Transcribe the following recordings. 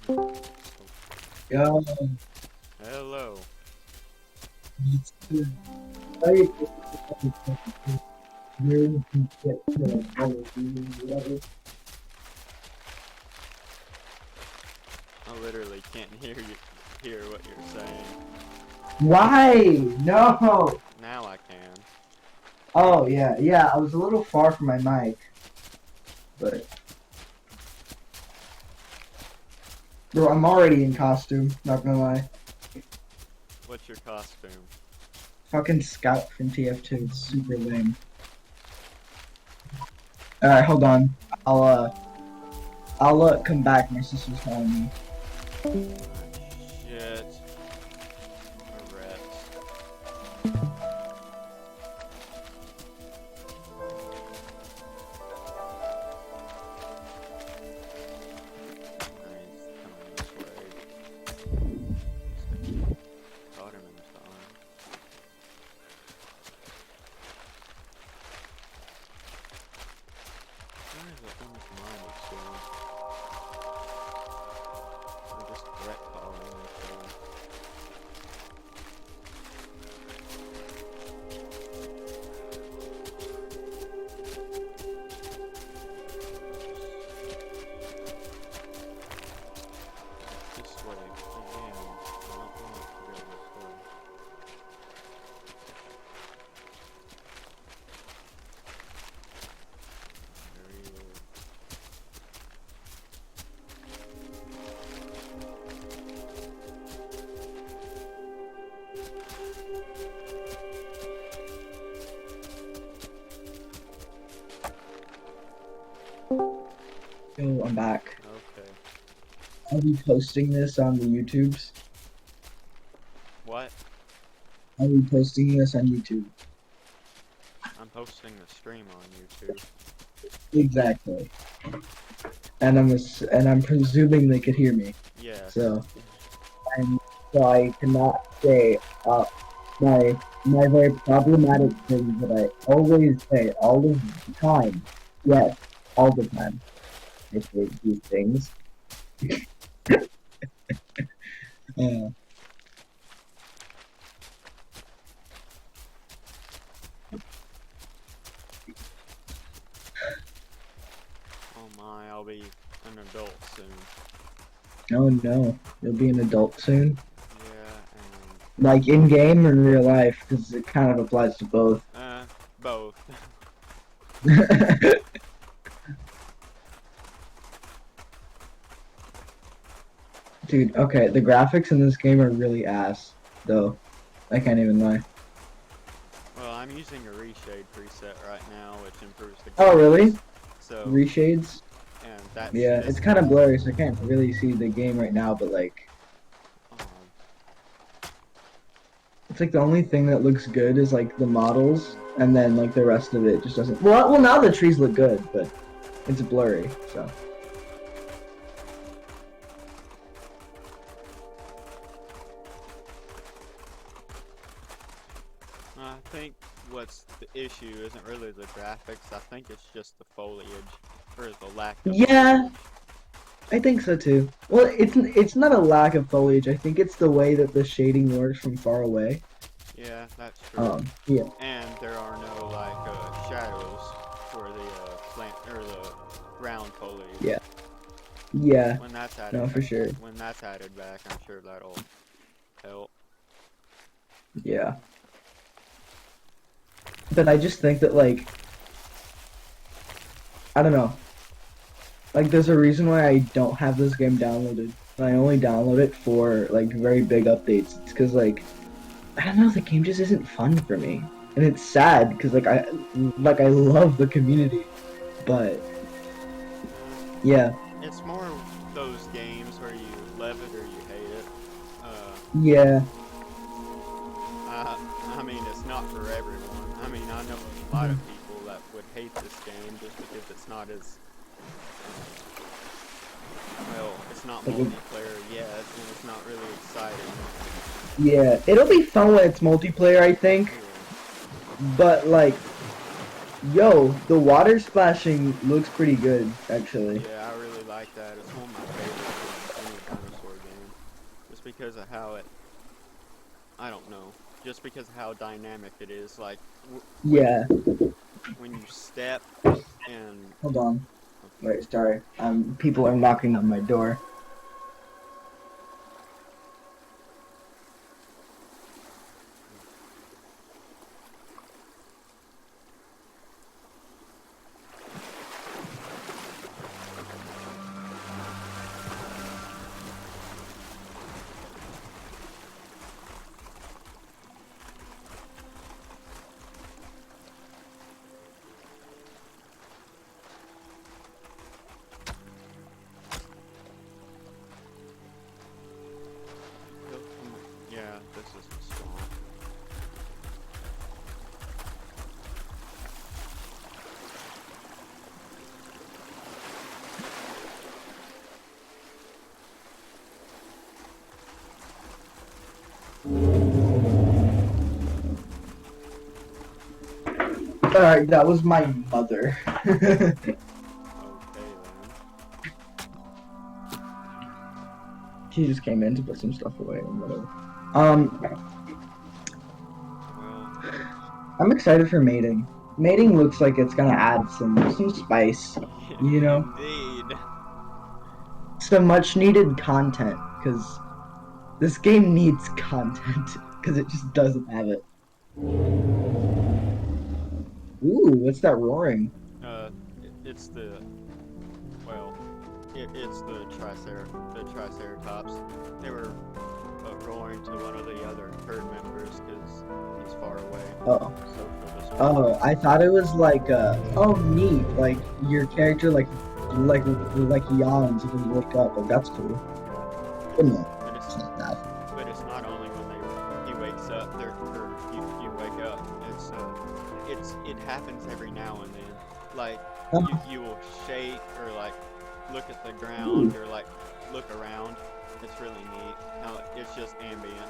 Yo, Hello. it's good. I really can get to all of these levels. I literally can't hear what you're saying. Why? No. Now I can. Oh yeah, yeah. I was a little far from my mic, but bro, I'm already in costume. Not gonna lie. What's your costume? Fucking Scout from TF2. It's super lame. All right, hold on. I'll come back. My sister's calling me. Shit. A rat. Nice. Coming this way. Caught him in his arm. Where is it? Almost mine is going. I'm just threat calling. This way. Again. I don't want to go this way. Very low. Yo, I'm back. Okay. I'll be posting this on the YouTubes. What? I'll be posting this on YouTube. I'm posting the stream on YouTube. Exactly. And I'm presuming they could hear me. Yes. So I cannot say my very problematic things that I always say all the time. Yes, all the time. I say these things. Uh, Oh my, I'll be an adult soon. oh no, you'll be an adult soon. Yeah, Like in game or in real life, because it kind of applies to both. both. Dude, okay, the graphics in this game are really ass, though. I can't even lie. Well, I'm using a reshade preset right now, which improves the Oh, really? graphics. So, Reshades? and that's Yeah, it's just, kind of blurry, so I can't really see the game right now, but like, um, it's like the only thing that looks good is like the models, and then like the rest of it just doesn't. Well, now the trees look good, but it's blurry, so. I think what's the issue isn't really the graphics. I think it's just the foliage, or the lack of Yeah, foliage. I think so too. Well, it's not a lack of foliage. I think it's the way that the shading works from far away. Yeah, that's true. Yeah, And there are no, like, shadows for the, plant, or the ground foliage. yeah, yeah. When that's No, added for back, sure. I'm sure that'll help. Yeah. But I just think that like, I don't know. Like, there's a reason why I don't have this game downloaded. I only download it for like very big updates. It's because like, I don't know, the game just isn't fun for me, and it's sad because I love the community, but yeah, It's more those games where you love it or you hate it. yeah, I mean, it's not for everyone. I mean, I know a lot of people that would hate this game just because it's not as, well, it's not like, multiplayer yet, and it's not really exciting. yeah. It'll be fun when it's multiplayer, I think, Yeah. but like, yo, the water splashing looks pretty good, actually. Yeah, I really like that. It's one of my favorite things because of how it, I don't know, just because of how dynamic it is. Like when Yeah. when you step and Hold on. okay. Wait, sorry. People are knocking on my door. Yeah, this is the swamp. Alright, that was my mother. Okay then. She just came in to put some stuff away and whatever. Um, Well, I'm excited for mating. Mating looks like it's gonna add some spice, you know? indeed. Some much needed content, because this game needs content, because it just doesn't have it. Ooh, what's that roaring? It's the well, it's the Triceratops. They were roaring to one of the other herd members because he's far away. Oh. Social Oh, disturbance. I thought it was like, oh, neat. Like, your character, like yawns when you wake up. Like, that's cool. Yeah, But no, but it's not that. it's not only when he wakes up, or you wake up. It happens every now and then. Like you will shake or like look at the Ooh, ground or like look around. It's really neat. How it's just ambient.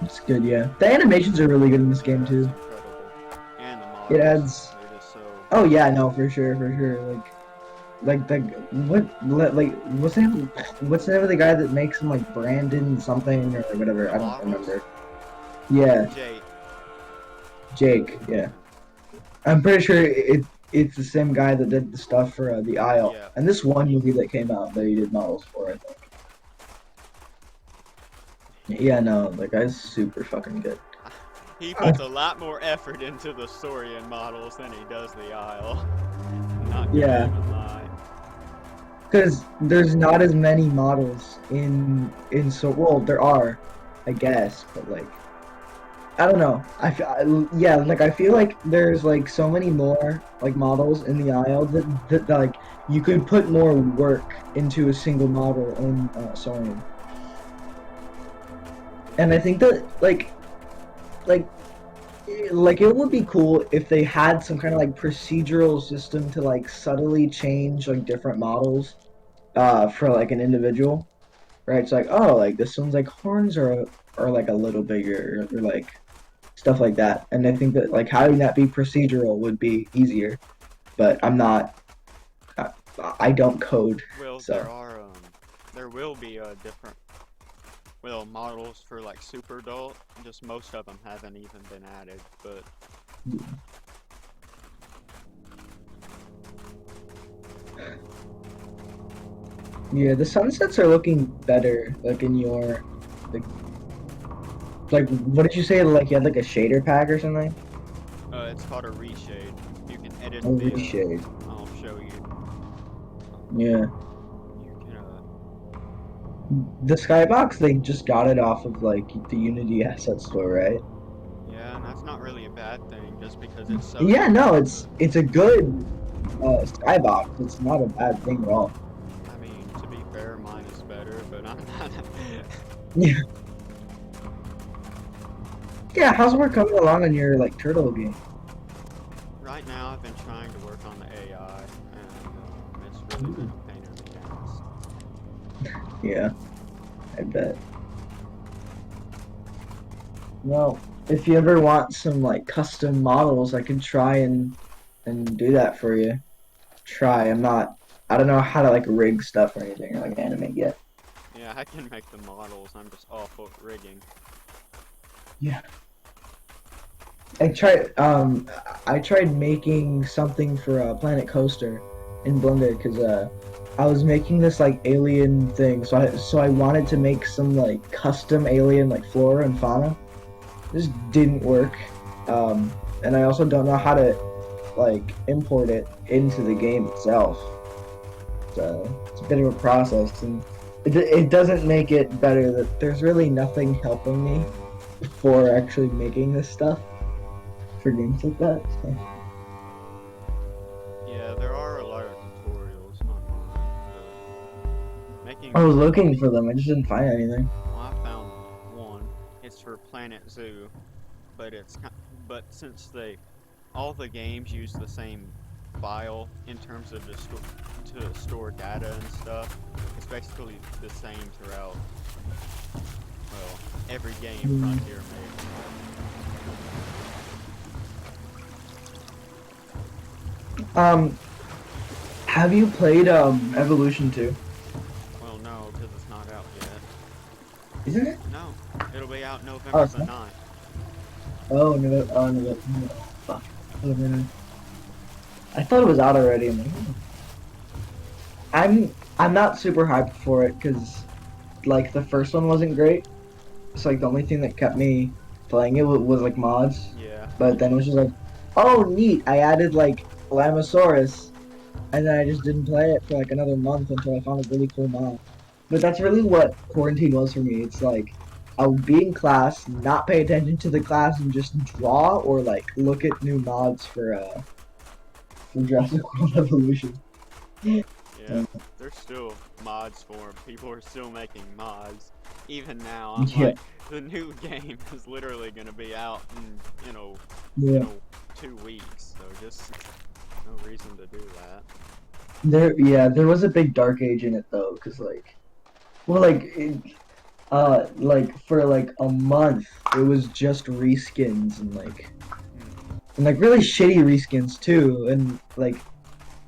it's good, yeah. The animations are really good in this game, Yeah, it's too. incredible. And the It models, adds. they're just so. Oh, yeah, no, for sure, for sure. The what's the name of the guy that makes them, like, Brandon something or whatever? The I don't models, remember. Yeah, Jake. Jake, yeah. Yeah. I'm pretty sure it's the same guy that did the stuff for The Isle. Yeah. And this one movie that came out that he did models for, I think. Yeah, no, the guy's super fucking good. He Uh, puts a lot more effort into the Saurian models than he does the Isle. Not gonna yeah, even lie. because there's not as many models well, there are, I guess, but like I don't know. Yeah, like I feel like there's like so many more like models in the aisle that like you could put more work into a single model in Saurian. And I think that like like it would be cool if they had some kind of like procedural system to like subtly change like different models for like an individual, right? It's like, oh, like this one's like horns are like a little bigger or like stuff like that. And I think that like having that be procedural would be easier. But I'm not. I, I don't code, Well, so there will be different, well, models for like super adult. Just most of them haven't even been added, but yeah, the sunsets are looking better. Like in your like what did you say? Like you had like a shader pack or something? it's called a reshade. You can edit Oh, the. reshade. I'll show you. Yeah. You can The skybox they just got it off of like the Unity asset store, right? yeah, and that's not really a bad thing, just because it's so Yeah, no, different. it's a good skybox. It's not a bad thing at all. I mean, to be fair, mine is better, but I'm not. Yeah. Yeah, how's work coming along on your like turtle game? Right now, I've been trying to work on the AI, and it's really been a pain in the ass. Yeah, I bet. Well, if you ever want some like custom models, I could try and do that for you. Try. I don't know how to like rig stuff or anything or like animate yet. Yeah, I can make the models. I'm just awful at rigging. Yeah. I tried making something for Planet Coaster in Blender because I was making this like alien thing, so I wanted to make some like custom alien like flora and fauna. This didn't work, and I also don't know how to like import it into the game itself. So it's a bit of a process, and it doesn't make it better that there's really nothing helping me for actually making this stuff for games like that. So. Yeah, there are a lot of tutorials online, but I making. was looking for them, I just didn't find anything. Well, I found one. It's for Planet Zoo, but but since all the games use the same file in terms of to store data and stuff, it's basically the same throughout. Well, every game Hmm. Frontier made. Um, have you played Evolution 2? Well, no, because it's not out yet. Isn't it? No, it'll be out Oh, November it's the not. 9th. Oh no, oh no, no. Fuck. Oh, man. I thought it was out already. I'm not super hyped for it because like the first one wasn't great. It's like the only thing that kept me playing it was like mods. Yeah, But then it was just like, oh neat, I added like Lamosaurus, and then I just didn't play it for like another month until I found a really cool mod. But that's really what quarantine was for me. It's like I would be in class, not pay attention to the class, and just draw or like look at new mods for Jurassic World Evolution. yeah. There's still mods for 'em. People are still making mods. Even now, I'm Yeah, like, the new game is literally gonna be out in, yeah. 2 weeks. So just no reason to do that. There was a big dark age in it though, cause well, like for like a month, it was just reskins Hmm. and like really shitty reskins too, and like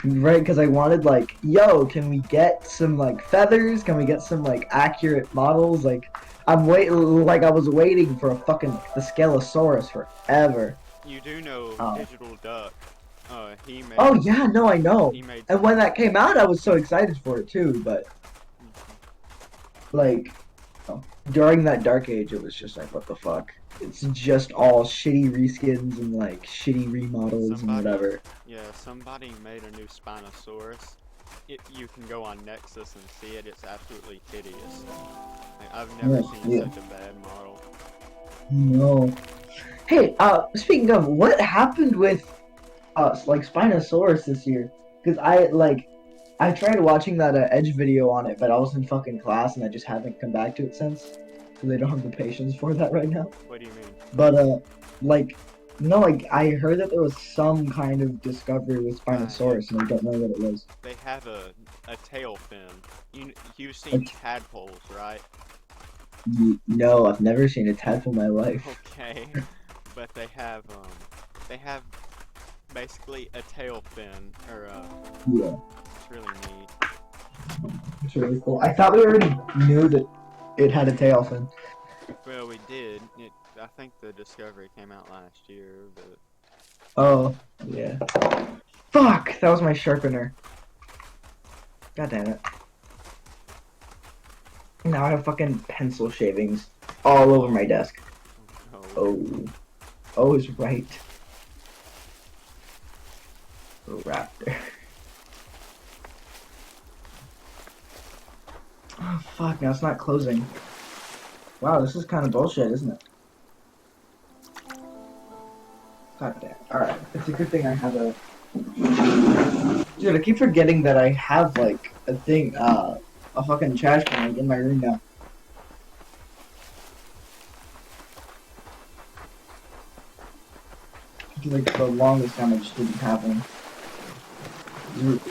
right, because I wanted like, yo, can we get some like feathers? Can we get some like accurate models? Like I was waiting for a fucking the Scalosaurus forever. You do know Um, Digital Duck. He oh made yeah, no, I know. he made And some. when that came out, I was so excited for it too. But Mhm. like during that dark age, it was just like, what the fuck? It's just all shitty reskins and like shitty remodels and Somebody, whatever. yeah, somebody made a new Spinosaurus. You can go on Nexus and see it. It's absolutely hideous. Like, I've never Yeah, seen yeah. such a bad model. No. Hey, speaking of, what happened with like Spinosaurus this year? Because I tried watching that Edge video on it, but I was in fucking class and I just haven't come back to it since. So they don't have the patience for that right now. What do you mean? But like, no, like I heard that there was some kind of discovery with Yeah, Spinosaurus, and I don't know what it was. they have a tail fin. You've seen Like, tadpoles, right? no, I've never seen a tadpole in my life. Okay, but they have basically a tail fin, or Yeah, it's really neat. it's really cool. I thought we already knew that it had a tail fin. Well, we did. I think the discovery came out last year, but Oh, yeah. Fuck! That was my sharpener. God damn it. Now I have fucking pencil shavings all over my desk. oh, Oh. Oh is right. Raptor. Oh, fuck, now it's not closing. Wow, this is kind of bullshit, isn't it? God damn. Alright, it's a good thing I have a... Dude, I keep forgetting that I have, like, a thing, a fucking trash can like, in my room now. Like, the longest time I just didn't have one.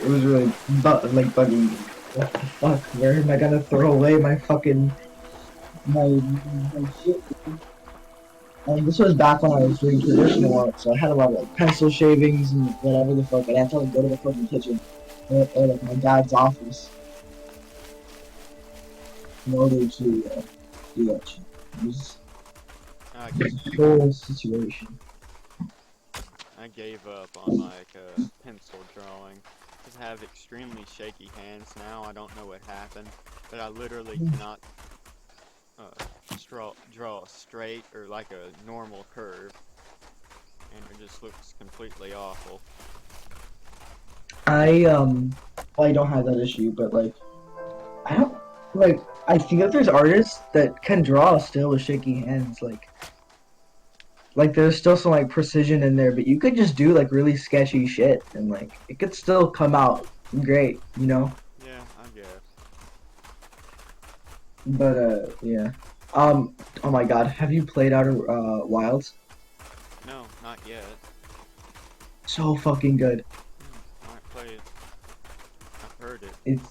It was really, like, bugging me. What the fuck? Where am I gonna throw away my fucking, my shit? This was back when I was doing traditional art, so I had a lot of like pencil shavings and whatever the fuck. I'd have to like go to the fucking kitchen or like my dad's office in order to do that shit. I, It was a whole situation. I gave up on like pencil drawing. Because I have extremely shaky hands now. I don't know what happened, but I literally cannot draw straight or like a normal curve, and it just looks completely awful. Well, I don't have that issue, but like I don't like I think that there's artists that can draw still with shaky hands, like there's still some like precision in there, but you could just do like really sketchy shit and like it could still come out great, you know? Yeah, I guess. But yeah. Oh my god, have you played Outer Wilds? No, not yet. So fucking good. Might play it. I've heard it. It's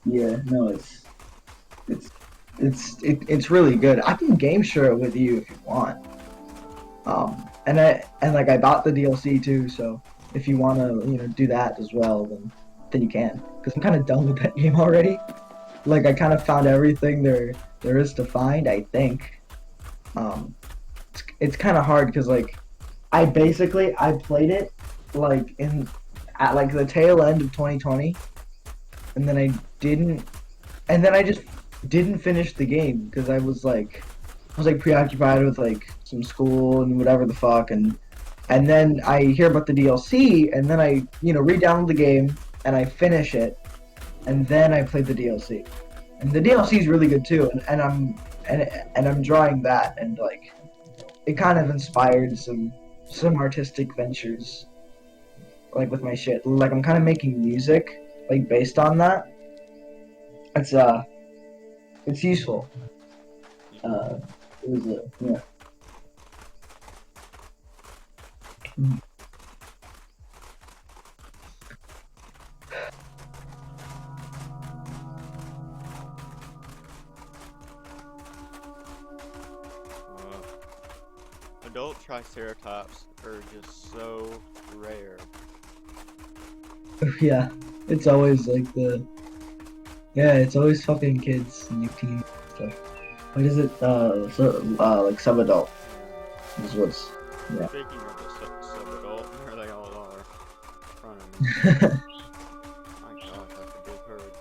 yeah, no, it's it's really good. I can game share it with you if you want. And like I bought the DLC too, so if you want to, do that as well, then you can. Because I'm kind of done with that game already. Like I kind of found everything there is to find, I think. It's kind of hard because like I played it like in at like the tail end of 2020, and then I just didn't finish the game because I was like preoccupied with like some school and whatever the fuck, and then I hear about the DLC, and then I re-download the game and I finish it, and then I play the DLC, and the DLC is really good too, and I'm drawing that, and like it kind of inspired some artistic ventures like with my shit. Like I'm kind of making music like based on that. It's it's useful. Uh, it was yeah. Adult Triceratops are just so rare. Yeah, it's always like it's always fucking kids and teens stuff. What is it? Like sub-adult Yeah. is what's yeah. Speaking of the sub-adult, there they all are in front of me. My gosh, that's a big herd.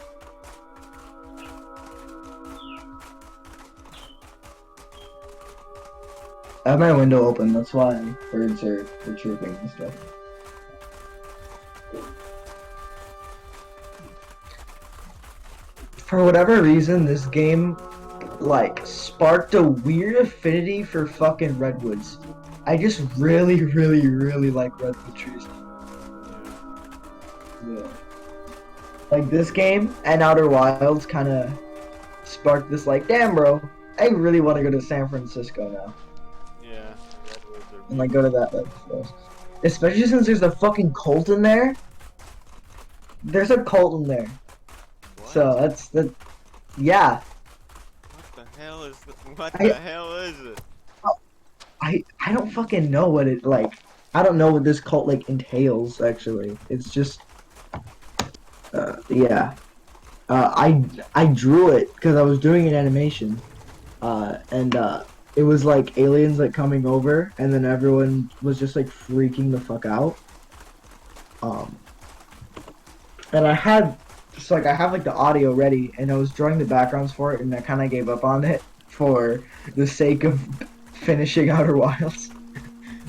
I have my window open. That's why birds are chirping and stuff. For whatever reason, this game like sparked a weird affinity for fucking redwoods. I just really, really, really like redwood trees. Yeah. Like this game and Outer Wilds kind of sparked this like, damn bro, I really want to go to San Francisco now Yeah, the redwoods are and like go to that place. Especially since there's a fucking cult in there. There's a cult in there. What? So that's the yeah. What the hell is what I- the hell is it? I don't fucking know what it like. I don't know what this cult like entails actually. It's just yeah. I drew it because I was doing an animation, and it was like aliens like coming over, and then everyone was just like freaking the fuck out. Um, and I have like the audio ready, and I was drawing the backgrounds for it, and I kind of gave up on it for the sake of finishing Outer Wilds,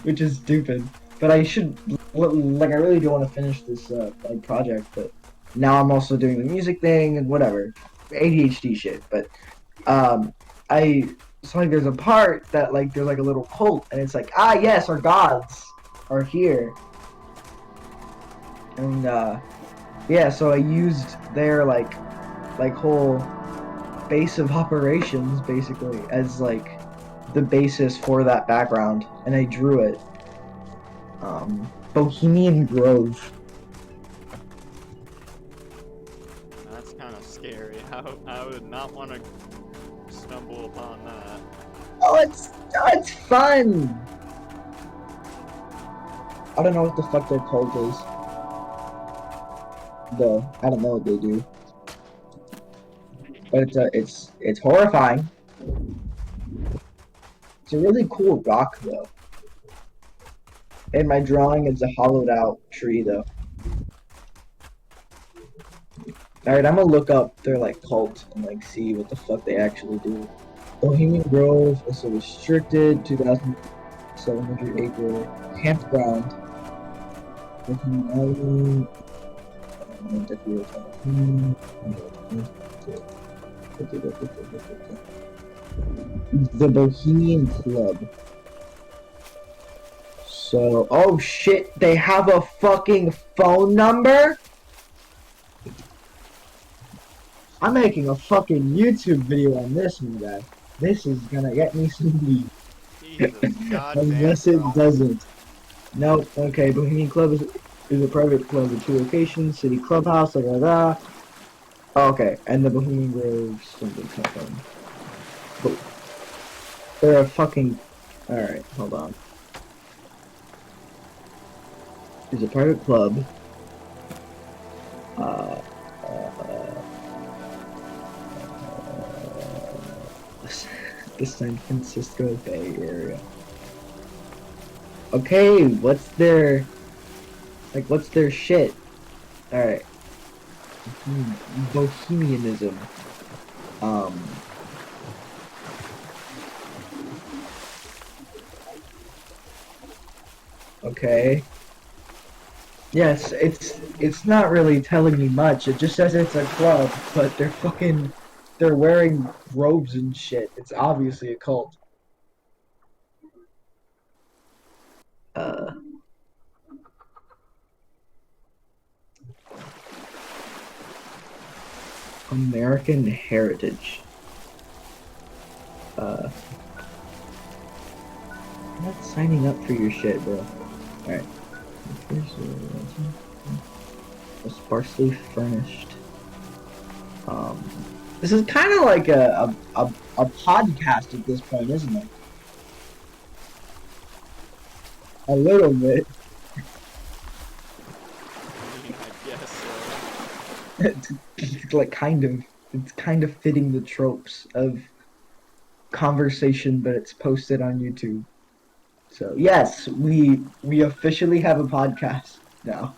which is stupid. But I should like I really do want to finish this like project, but now I'm also doing the music thing and whatever, ADHD shit. But I so like there's a part that like there's like a little cult, and it's like yes, our gods are here, and yeah, so I used their like whole base of operations basically as like the basis for that background, and I drew it. Bohemian Grove. That's kind of scary. I would not want to stumble upon that. It's fun. I don't know what the fuck their cult is. Though I don't know what they do. but it's horrifying. It's a really cool rock though. And my drawing is a hollowed out tree though. Alright, I'm gonna look up their like cult and like see what the fuck they actually do. Bohemian Grove is a restricted 2,700 acre campground. Bohemian Island. The Bohemian Club. So, oh shit, they have a fucking phone number? I'm making a fucking YouTube video on this one, guy. This is gonna get me some views. Jesus, goddamn. Unless it doesn't. Nope. Okay, Bohemian Club is a private club with 2 locations, city clubhouse, da da da. Okay, and the Bohemian Grove something something. But they're a fucking. Alright, hold on. It's a private club. The San Francisco Bay Area. Okay, what's their shit? Alright. Bohemianism. Okay. Yes, it's not really telling me much. It just says it's a club, but they're wearing robes and shit. It's obviously a cult. American Heritage. I'm not signing up for your shit, bro. Alright. Sparsely furnished. This is kind of like a podcast at this point, isn't it? A little bit. I guess so. It's like it's kind of fitting the tropes of conversation, but it's posted on YouTube. So yes, we officially have a podcast now.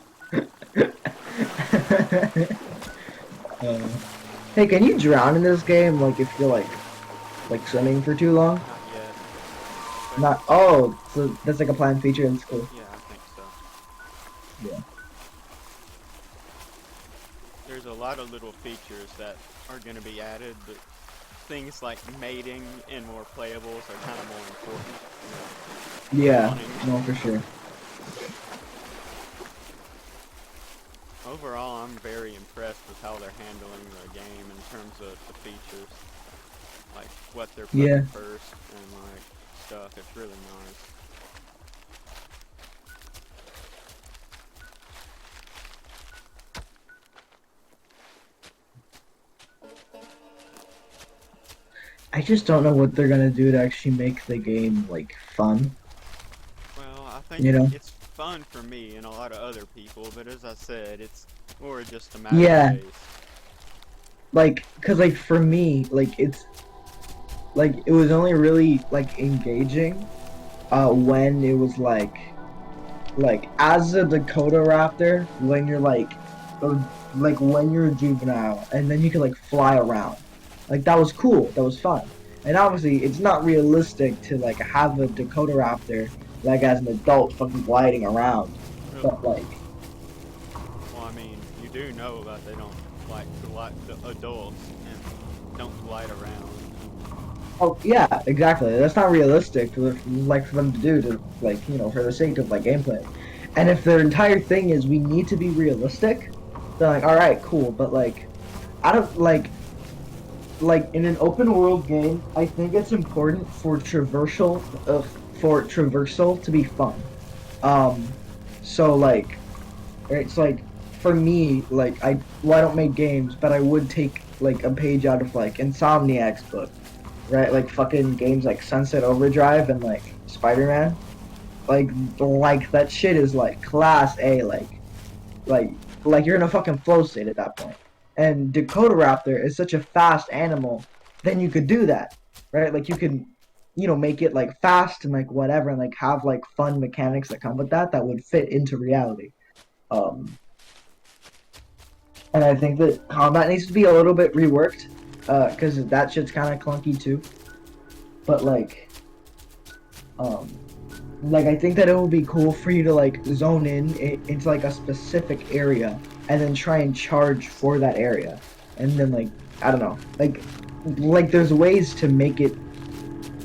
Hey, can you drown in this game? Like if you're like swimming for too long? Not yet. Not. Oh, so that's like a planned feature in school. Yeah, I think so. Yeah. There's a lot of little features that are going to be added, but things like mating and more playables are kind of more important. Yeah. No, for sure. Overall, I'm very impressed with how they're handling the game in terms of the features, like what they're putting first and like stuff. It's really nice. I just don't know what they're gonna do to actually make the game like fun. Well, I think it's fun for me and a lot of other people, but as I said, it's more just a matter of taste. Like, cause like for me, like it was only really like engaging, when it was like as a Dakota Raptor when you're like when you're a juvenile and then you can like fly around. Like that was cool. That was fun. And obviously, it's not realistic to like have a Dakota Raptor like as an adult fucking gliding around. Really? But like, well, I mean, you do know that they don't like the adults and don't glide around. oh yeah, exactly. That's not realistic for them to do to like for the sake of like gameplay. And if their entire thing is we need to be realistic, they're like, all right, cool. But like, I don't like in an open world game, I think it's important for traversal to be fun. So like, it's like for me, like I don't make games, but I would take like a page out of like Insomniac's book, right? Like fucking games like Sunset Overdrive and like Spider-Man, like that shit is like class A, like you're in a fucking flow state at that point. and Dakota Raptor is such a fast animal, then you could do that, right? Like you can, make it like fast and like whatever, and like have like fun mechanics that come with that would fit into reality. Um, and I think that combat needs to be a little bit reworked, because that shit's kind of clunky too. But um, I think that it would be cool for you to like zone into like a specific area and then try and charge for that area, and then like I don't know, like there's ways to make it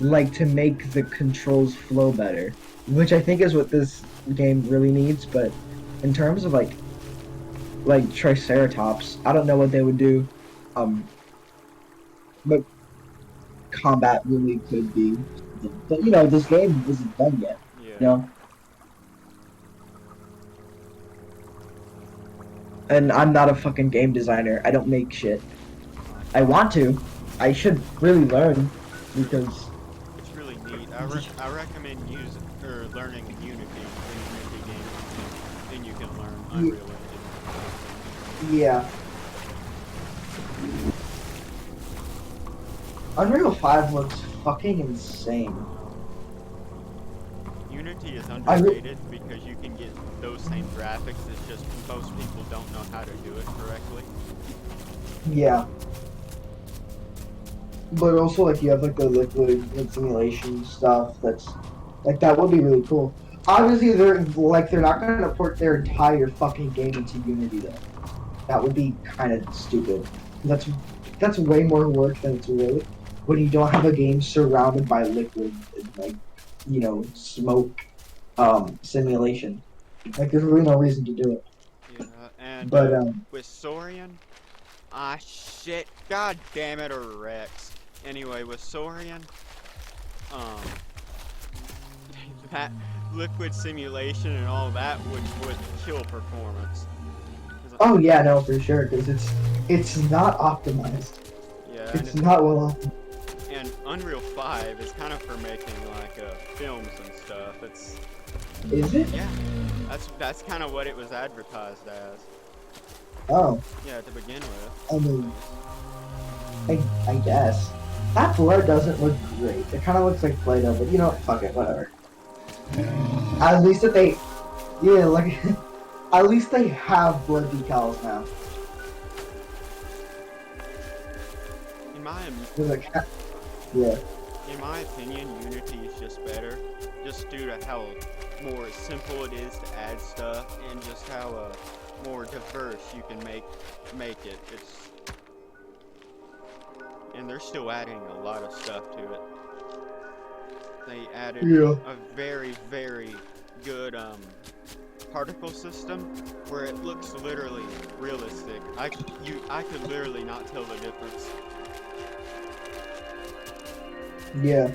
like to make the controls flow better, which I think is what this game really needs. But in terms of like Triceratops, I don't know what they would do. Um, but combat really could be. But this game isn't done yet. You Yeah. know, and I'm not a fucking game designer. I don't make shit. I want to. I should really learn because It's really neat. I recommend learning Unity, the Unity game, then you can learn Unreal Engine. yeah, Unreal 5 looks fucking insane. Unity is I re- underrated because you can get those same graphics. It's just most people don't know how to do it correctly. yeah, but also like you have like the liquid simulation stuff. That's like that would be really cool. Obviously, they're not gonna port their entire fucking game into Unity though. That would be kind of stupid. That's that's way more work than it's worth when you don't have a game surrounded by liquid and like smoke simulation. Like there's really no reason to do it. Yeah, and But with Saurian, shit, god damn it, or Rex. Anyway, with Saurian, um, that liquid simulation and all that would kill performance. oh yeah, no for sure because it's not optimized. Yeah, It's not well optimized. and Unreal 5 is kind of for making like films and stuff. It's Is it? yeah, that's kind of what it was advertised as. Oh, Yeah, to begin with. I mean, I guess that blur doesn't look great. It kind of looks like Play-Doh, but fuck it, whatever. At least that they, yeah, like, at least they have blood decals now. In my They're like, yeah, in my opinion, Unity is just better, just due to how more simple it is to add stuff and just how more diverse you can make it. And they're still adding a lot of stuff to it. They added yeah, a very, very good particle system where it looks literally realistic. I could literally not tell the difference. yeah.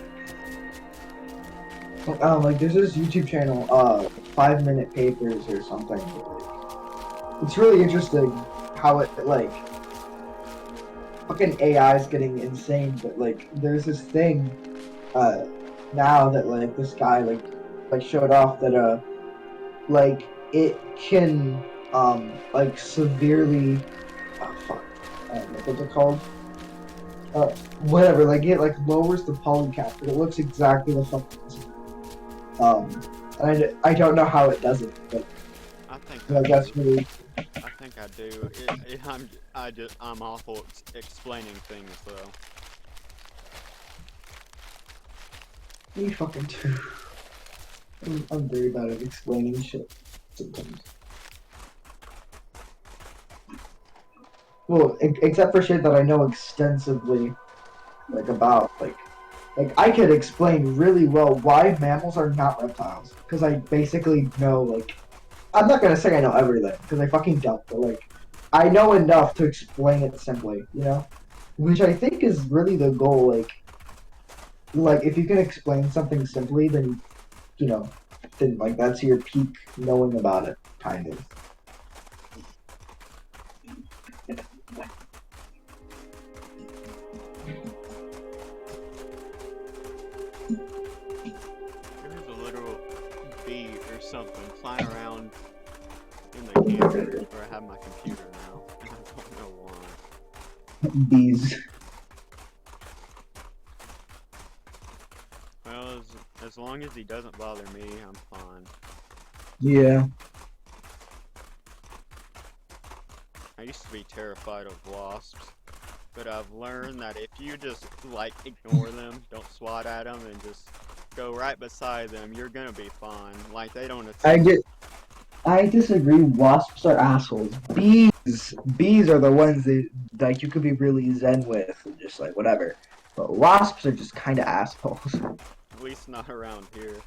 Like there's this YouTube channel, 5 Minute Papers or something. It's really interesting how it like fucking AI is getting insane, but like there's this thing now that like this guy like showed off that like it can like severely fuck what's it called whatever like it like lowers the poly count but it looks exactly the fucking and I don't know how it does it but I think I like that's do. really I think I do. I'm awful explaining things though. me fucking too. I'm very bad at explaining shit sometimes. Well, except for shit that I know extensively, like about, like I could explain really well why mammals are not reptiles, because I basically know, like, I'm not gonna say I know everything, because I fucking don't, but like, I know enough to explain it simply, which I think is really the goal, like if you can explain something simply, then then like that's your peak knowing about it, kind of. There's a literal bee or something flying around in the camera where I have my computer now. I don't know why. Bees. Well, as long as he doesn't bother me, I'm fine. Yeah. I used to be terrified of wasps, but I've learned that if you just, like, ignore them, don't swat at them, and just go right beside them, you're gonna be fine. Like, they don't I attack. get. I disagree. Wasps are assholes. Bees are the ones that like you could be really zen with and just like whatever. But wasps are just kind of assholes. At least not around here.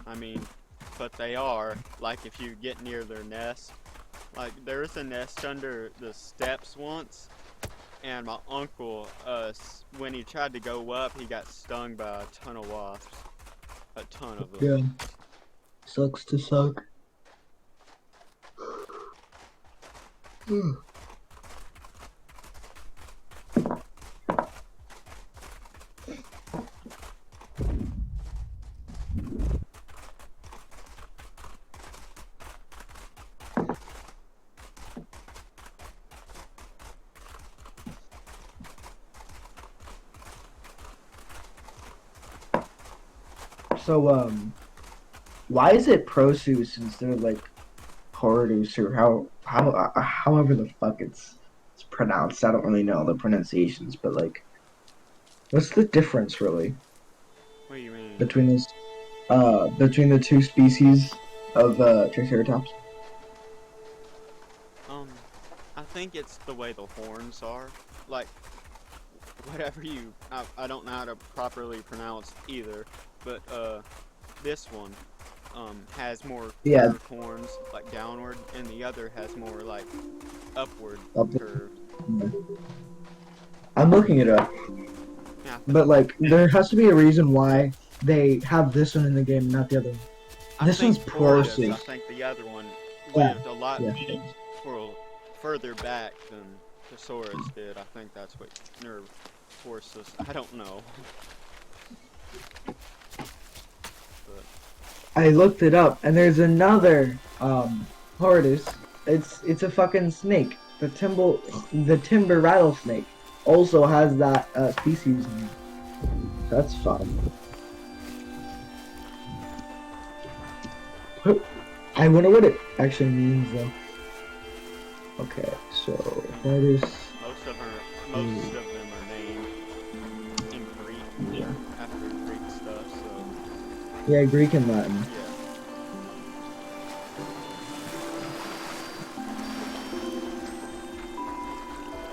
I mean, but they are. Like, if you get near their nest. Like, there was a nest under the steps once, and my uncle, when he tried to go up, he got stung by a ton of wasps. A ton of them. Yeah, sucks to suck. So why is it Prosus instead of like Horridus or however the fuck it's pronounced? I don't really know the pronunciations, but like, what's the difference really What do you mean? between those between the two species of Triceratops? I think it's the way the horns are. Like, whatever I don't know how to properly pronounce either, but, this one, has more Yeah, curved horns, like downward, and the other has more, like, upward up- curved. I'm looking it up, Yeah, but like, there has to be a reason why they have this one in the game, not the other one. I This think one's Horridus, I Prosus. think the other one Yeah, lived a lot yeah. for further back than Thesaurus did. I think that's what nerve forces. I don't know. But I looked it up, and there's another Horridus. It's a fucking snake. The timber rattlesnake also has that species name. That's fun. I wonder what it actually means though. Okay, so I mean, Horridus. most of them are named in Greek after Greek stuff. So Yeah, Greek and Latin.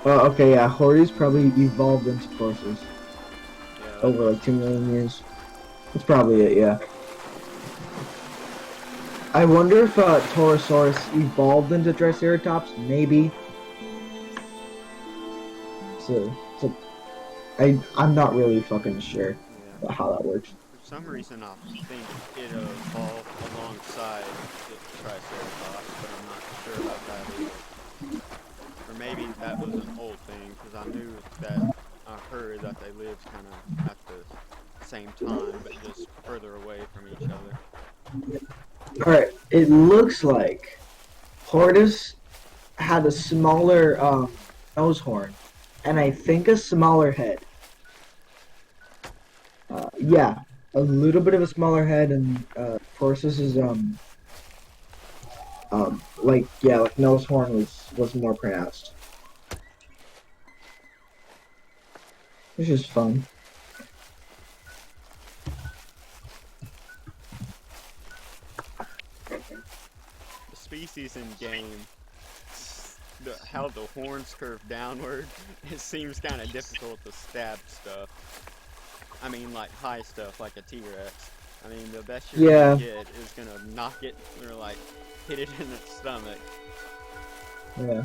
yeah, Okay, yeah, Horridus probably evolved into Prosus yeah, that over must like 2 be it. million years. That's probably it, yeah. I wonder if Torosaurus evolved into Triceratops, maybe. So I'm not really fucking sure Yeah. about how that works. For some reason, I think it evolved alongside the Triceratops, but I'm not sure about that either. Or maybe that was an old thing, because I knew that I heard that they lived kind of at the same time, but just further away from each other. Alright, it looks like Hortus had a smaller nose horn, and I think a smaller head. Yeah, a little bit of a smaller head, and Taurusus is like yeah, like nose horn was more pronounced. It's just fun. The species in game, how the horns curve downward, it seems kind of difficult to stab stuff. I mean, like high stuff, like a T-Rex. I mean, the best you're gonna Yeah, get is gonna knock it or like hit it in its stomach. yeah.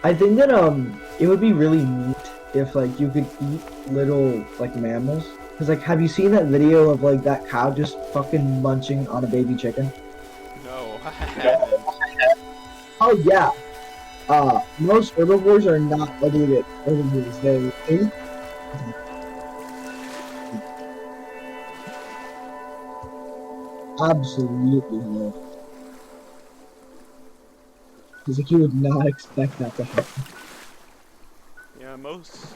I think that it would be really neat if like you could eat little like mammals. Cause like, have you seen that video of like that cow just fucking munching on a baby chicken? No, I haven't. Oh yeah. Most herbivores are not ugly at herbivores. They absolutely love. Because like you would not expect that to happen. Yeah, most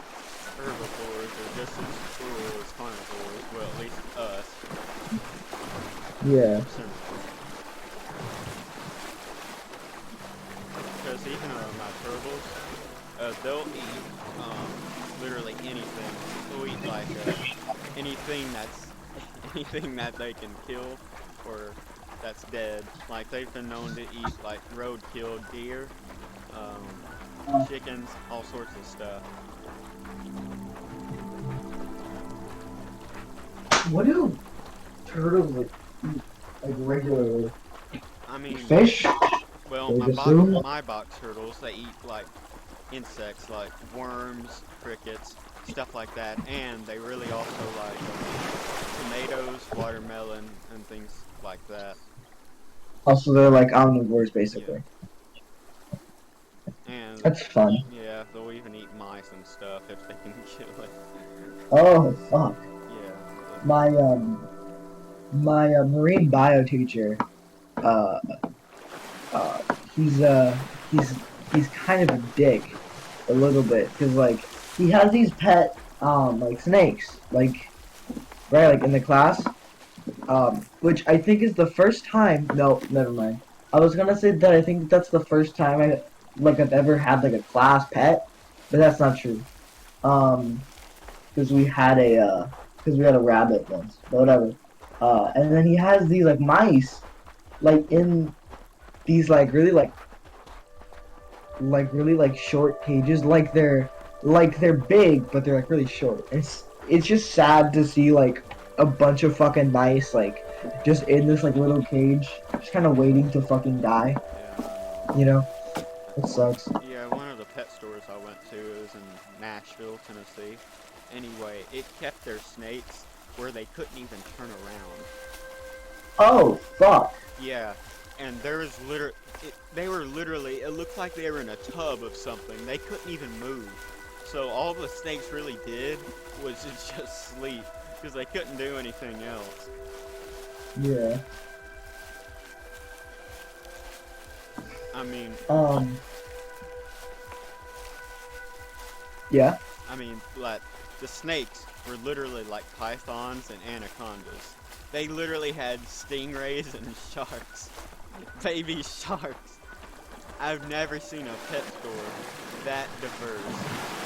herbivores are just as cruel as carnivores. Well, at least us. Yeah. Similar. Because even my turtles, they'll eat literally anything. They'll eat like anything that's anything that they can kill or that's dead. Like they've been known to eat like roadkill deer, um, chickens, all sorts of stuff. What do turtles like eat like regularly? I mean, Fish? well, I would assume. my box turtles they eat like insects like worms, crickets, stuff like that, and they really also like tomatoes, watermelon, and things like that. Also, they're like omnivores, Yeah, basically. and That's fun. yeah, they'll even eat mice and stuff if they can kill it. Oh fuck! Yeah, My marine bio teacher, uh, uh, he's uh, he's he's kind of a dick, a little bit, because like he has these pet like snakes, like right, like in the class, which I think is the first time. No, never mind. I was gonna say that I think that's the first time I've ever had like a class pet, but that's not true. Um, because because we had a rabbit once, but whatever. And then he has these like mice, like in these like really like short cages, like they're big, but they're like really short. It's just sad to see like a bunch of fucking mice like just in this like little cage, just kind of waiting to fucking die. yeah, I know. You know, Uh, it sucks. Yeah, one of the pet stores I went to is in Nashville, Tennessee. Anyway, it kept their snakes where they couldn't even turn around. Oh fuck! Yeah, and there was they were literally, it looked like they were in a tub of something. They couldn't even move. So all the snakes really did was to just sleep because they couldn't do anything else. Yeah. I mean, Um. Yeah. like the snakes were literally like pythons and anacondas. They literally had stingrays and sharks, baby sharks. I've never seen a pet store that diverse.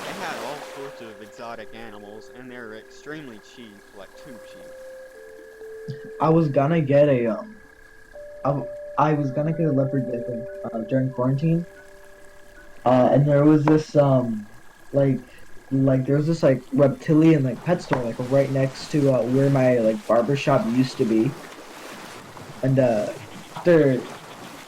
They had all sorts of exotic animals, and they were extremely cheap, like too cheap. I was gonna get a I, I was gonna get a leopard gecko during quarantine, and there was this like there was this like reptilian like pet store like right next to where my like barber shop used to be, and after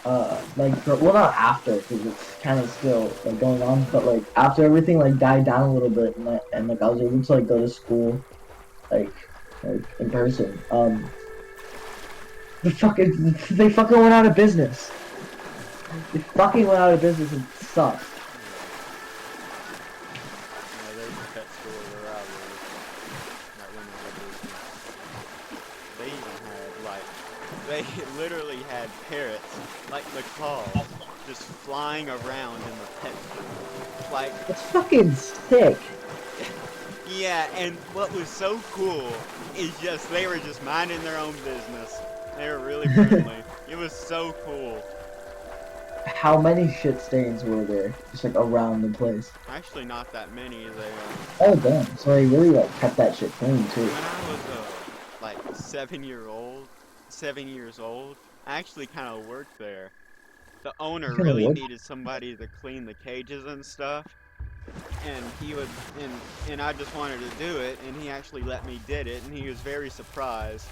well not after because it's kind of still like going on, but like after everything like died down a little bit and like I was able to like go to school like in person. They fucking went out of business. They fucking went out of business and sucked. Yeah, yeah. There's a pet store where I live that went out of business. They even had they literally had parrots, like macaws, just flying around in the pet store. Like, It's fucking sick. yeah, and what was so cool is just they were just minding their own business. They were really friendly. It was so cool. How many shit stains were there? Just like around the place. Actually, not that many. Oh damn. So they really like kept that shit clean too. When I was like 7 years old, I actually kind of worked there. The You owner kind of really would. needed somebody to clean the cages and stuff, and he would, and I just wanted to do it, and he actually let me did it, and he was very surprised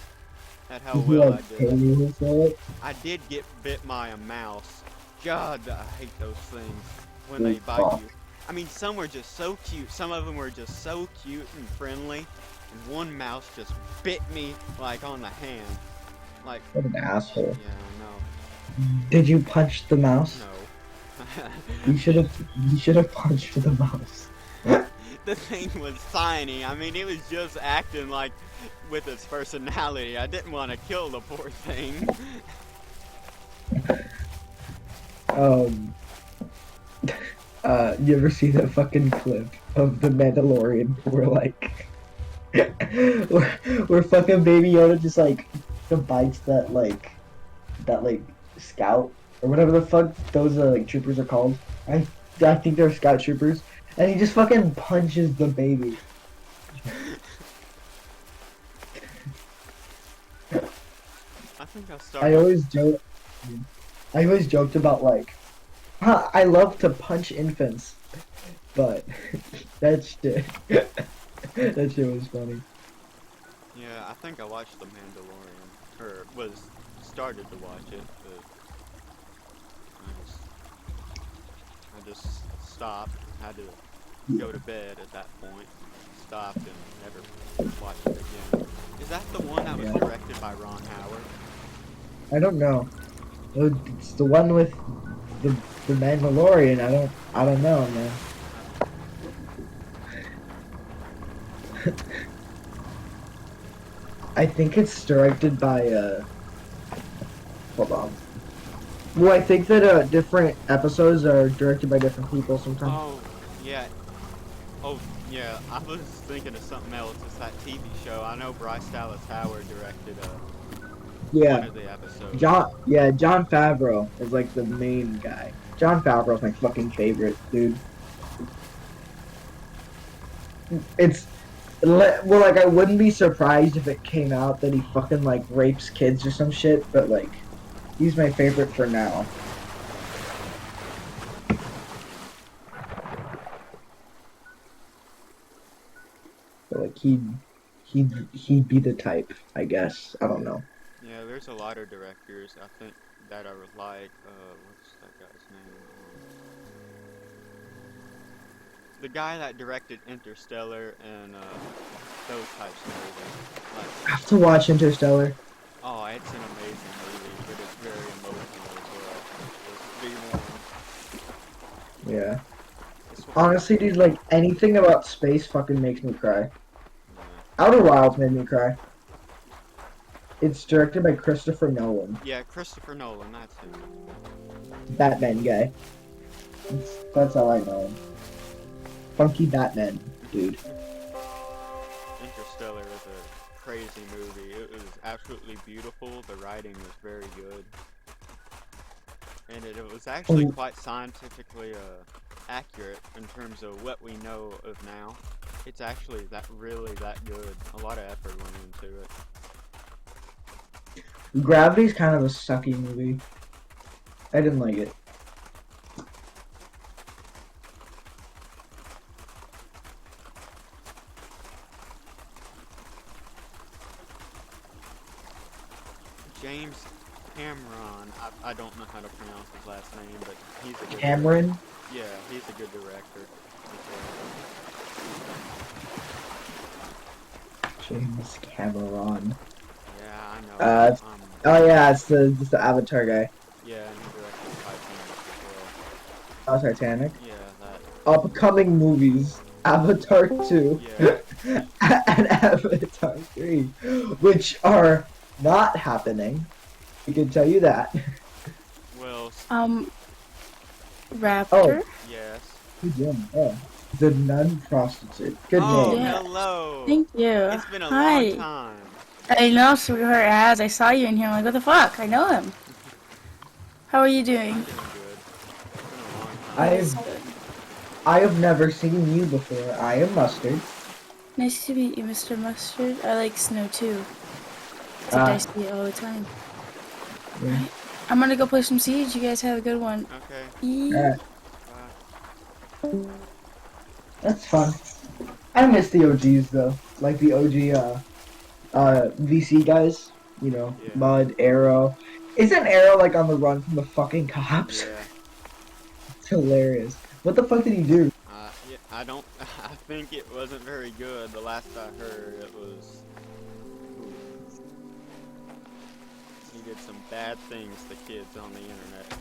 at how Did you well I like did pay it. me for it? I did get bit by a mouse. God, I hate those things when Oh they bite fuck. you. I mean, some were just so cute. Some of them were just so cute and friendly. And one mouse just bit me like on the hand. Like, What an asshole. yeah, Did you punch the mouse? no. You should have punched the mouse. The thing was tiny. I mean, it was just acting like with its personality. I didn't want to kill the poor thing. Um You ever see that fucking clip of the Mandalorian where like where fucking Baby Yoda just like bites that scout or whatever the fuck those like troopers are called. I think they're scout troopers, and he just fucking punches the baby. I think I I started. always joke. I always joked about like, I love to punch infants, but that shit, that shit was funny. Yeah, I think I watched The Mandalorian, or was started to watch it, but I just stopped. Had to go to bed at that point. Stopped and never watched it again. Is that the one that was Yeah, directed by Ron Howard? I don't know. It's the one with the the Mandalorian. I don't know, man. I think it's directed by hold on. Well, I think that different episodes are directed by different people sometimes. Oh, yeah. Oh, yeah. I was thinking of something else. It's that TV show. I know Bryce Dallas Howard directed one Yeah, of the episodes. John Favreau is like the main guy. John Favreau's my fucking favorite, dude. It's well, like I wouldn't be surprised if it came out that he fucking like rapes kids or some shit, but like he's my favorite for now. But like he'd be the type, I guess. I don't know. Yeah, there's a lot of directors I think that are like. What's that guy's name? The guy that directed Interstellar and those types of movies. I Like, have to watch Interstellar. oh, it's an amazing movie, but it's very emotional as well. Just be warned. Yeah. It's Honestly, dude, like anything about space fucking makes me cry. yeah. Outer Wilds made me cry. It's directed by Christopher Nolan, Yeah, Christopher Nolan, that's him. Batman guy. That's how I know him. Funky Batman, dude. Interstellar is a crazy movie. It was absolutely beautiful. The writing was very good. And it was actually Oh, quite scientifically accurate in terms of what we know of now. It's actually really that good. A lot of effort went into it. Gravity's kind of a sucky movie. I didn't like it. James Cameron, I don't know how to pronounce his last name, but he's a good director. Cameron, Yeah, he's a good director as James Cameron. well. Yeah, I know. Uh, oh yeah, it's the Avatar guy. Yeah, and he directed Titanic Oh, Titanic. as well. Yeah, that. Upcoming movies: Avatar 2 Yeah. and Avatar 3, which are not happening. I can tell you that. Well, Oh, Raptor? yes. good name. Oh, the nun prostitute. Good Oh, name. Yeah. hello. Thank you. It's been a long Hi. time. I know, sweetheart, it has. I saw you in here. I'm like, what the fuck? I know him. How are you I'm doing? doing good. It's been a long time. I've That's good. I have never seen you before. I am Mustard. Nice to meet you, Mr. Mustard. I like snow too. Except I see it all the time. Yeah. Right. I'm gonna go play some Siege. You guys have a good one. Okay. Alright, Bye. that's fun. I miss the OGs though, like the OG VC guys. You know, Yeah. Mud, Arrow. Isn't Arrow like on the run from the fucking cops? Yeah. It's hilarious. What the fuck did he do? Yeah, I don't. I think it wasn't very good. The last I heard, it was. He did some bad things to kids on the internet.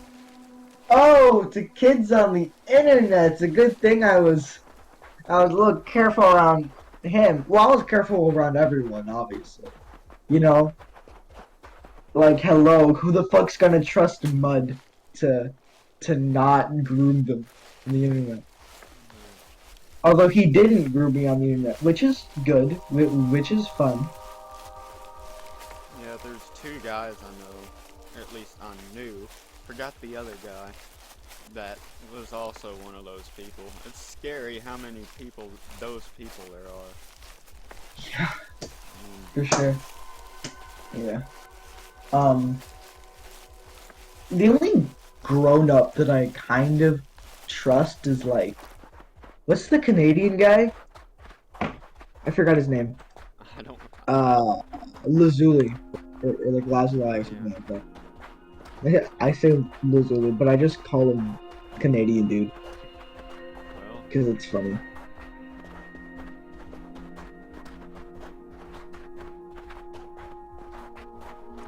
Oh, to kids on the internet. It's a good thing I was a little careful around him. Well, I was careful around everyone, obviously. You know, like hello, who the fuck's gonna trust Mud to not groom them? on the internet. Although he didn't group me on the internet, which is good, which is fun. Yeah, there's two guys I know, at least I knew. Forgot the other guy that was also one of those people. It's scary how many people, those people there are. Yeah, for sure. Yeah. Um, the only grown up that I kind of trust is like, what's the Canadian guy? I forgot his name. I don't. Lazuli, or like Lazuli or something like that. I say Lazuli, but I just call him Canadian dude Well, because it's funny.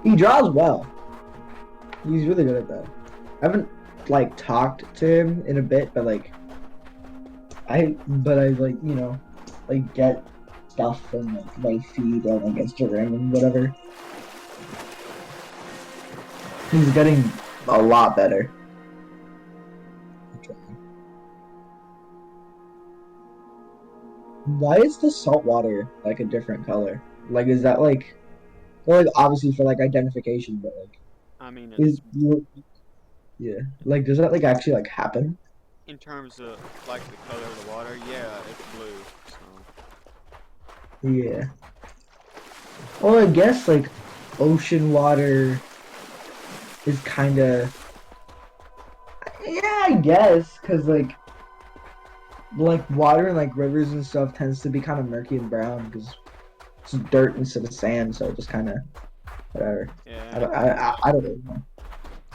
He draws well. He's really good at that. I haven't like talked to him in a bit, but like I like like get stuff from like my feed on like Instagram and whatever. He's getting a lot better. Why is the salt water like a different color? Like, is that like, well, like obviously for like identification, but like, I mean, is it's yeah, like does that like actually like happen? in terms of like the color of the water. Yeah, it's blue. So Yeah. Well, I guess like ocean water is kind of yeah, I guess because like water and like rivers and stuff tends to be kind of murky and brown because it's dirt instead of sand, so it just kind of whatever. yeah, I don't really know.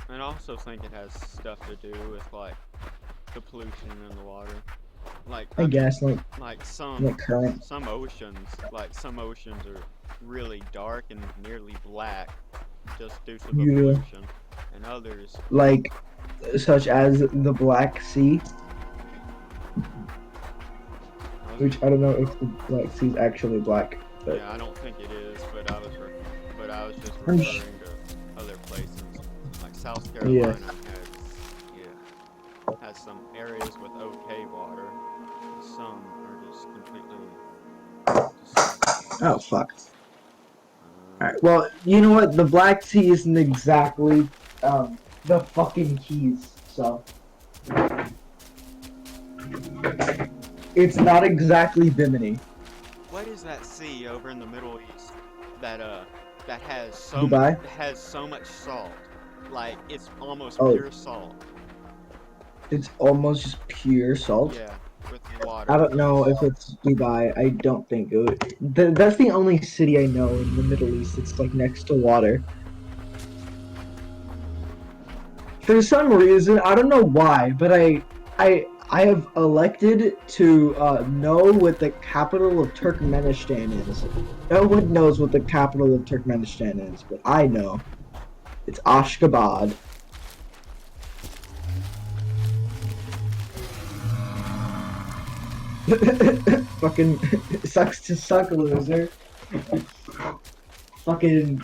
and I also think it has stuff to do with like the pollution in the water. Like I I mean, guess like current. some oceans, are really dark and nearly black just due to the Yeah. pollution, and others. Like such as the Black Sea, which I don't know if the Black Sea is actually black, but Yeah, I don't think it is, but I was just I'm referring to other places like South yeah. Carolina has some areas with okay water, and some are just completely Oh fuck. uh, Alright, well, you know what? The Black Sea isn't exactly the fucking Keys, so it's not exactly Bimini. what is that sea over in the Middle East that Dubai? has so much salt, like it's almost Oh, pure salt. it's almost just pure salt. Yeah, with I water. don't know if it's Dubai. I don't think it would. That's the only city I know in the Middle East. It's like next to water. For some reason, I don't know why, but I have elected to know what the capital of Turkmenistan is. No one knows what the capital of Turkmenistan is, but I know. It's Ashgabat. Fucking sucks to suck, loser. Fucking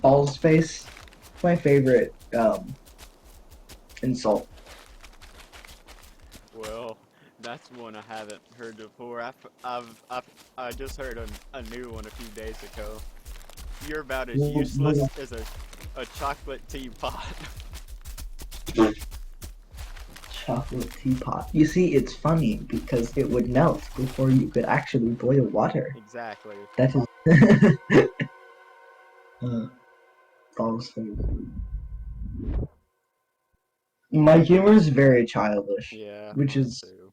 balls face. My favorite insult. Well, that's one I haven't heard before. I just heard a new one a few days ago. You're about as useless as a chocolate teapot. Chocolate teapot. You see, it's funny because it would melt before you could actually boil water. Exactly. That is. Balls face. My humor is very childish, Yeah, which mine is too.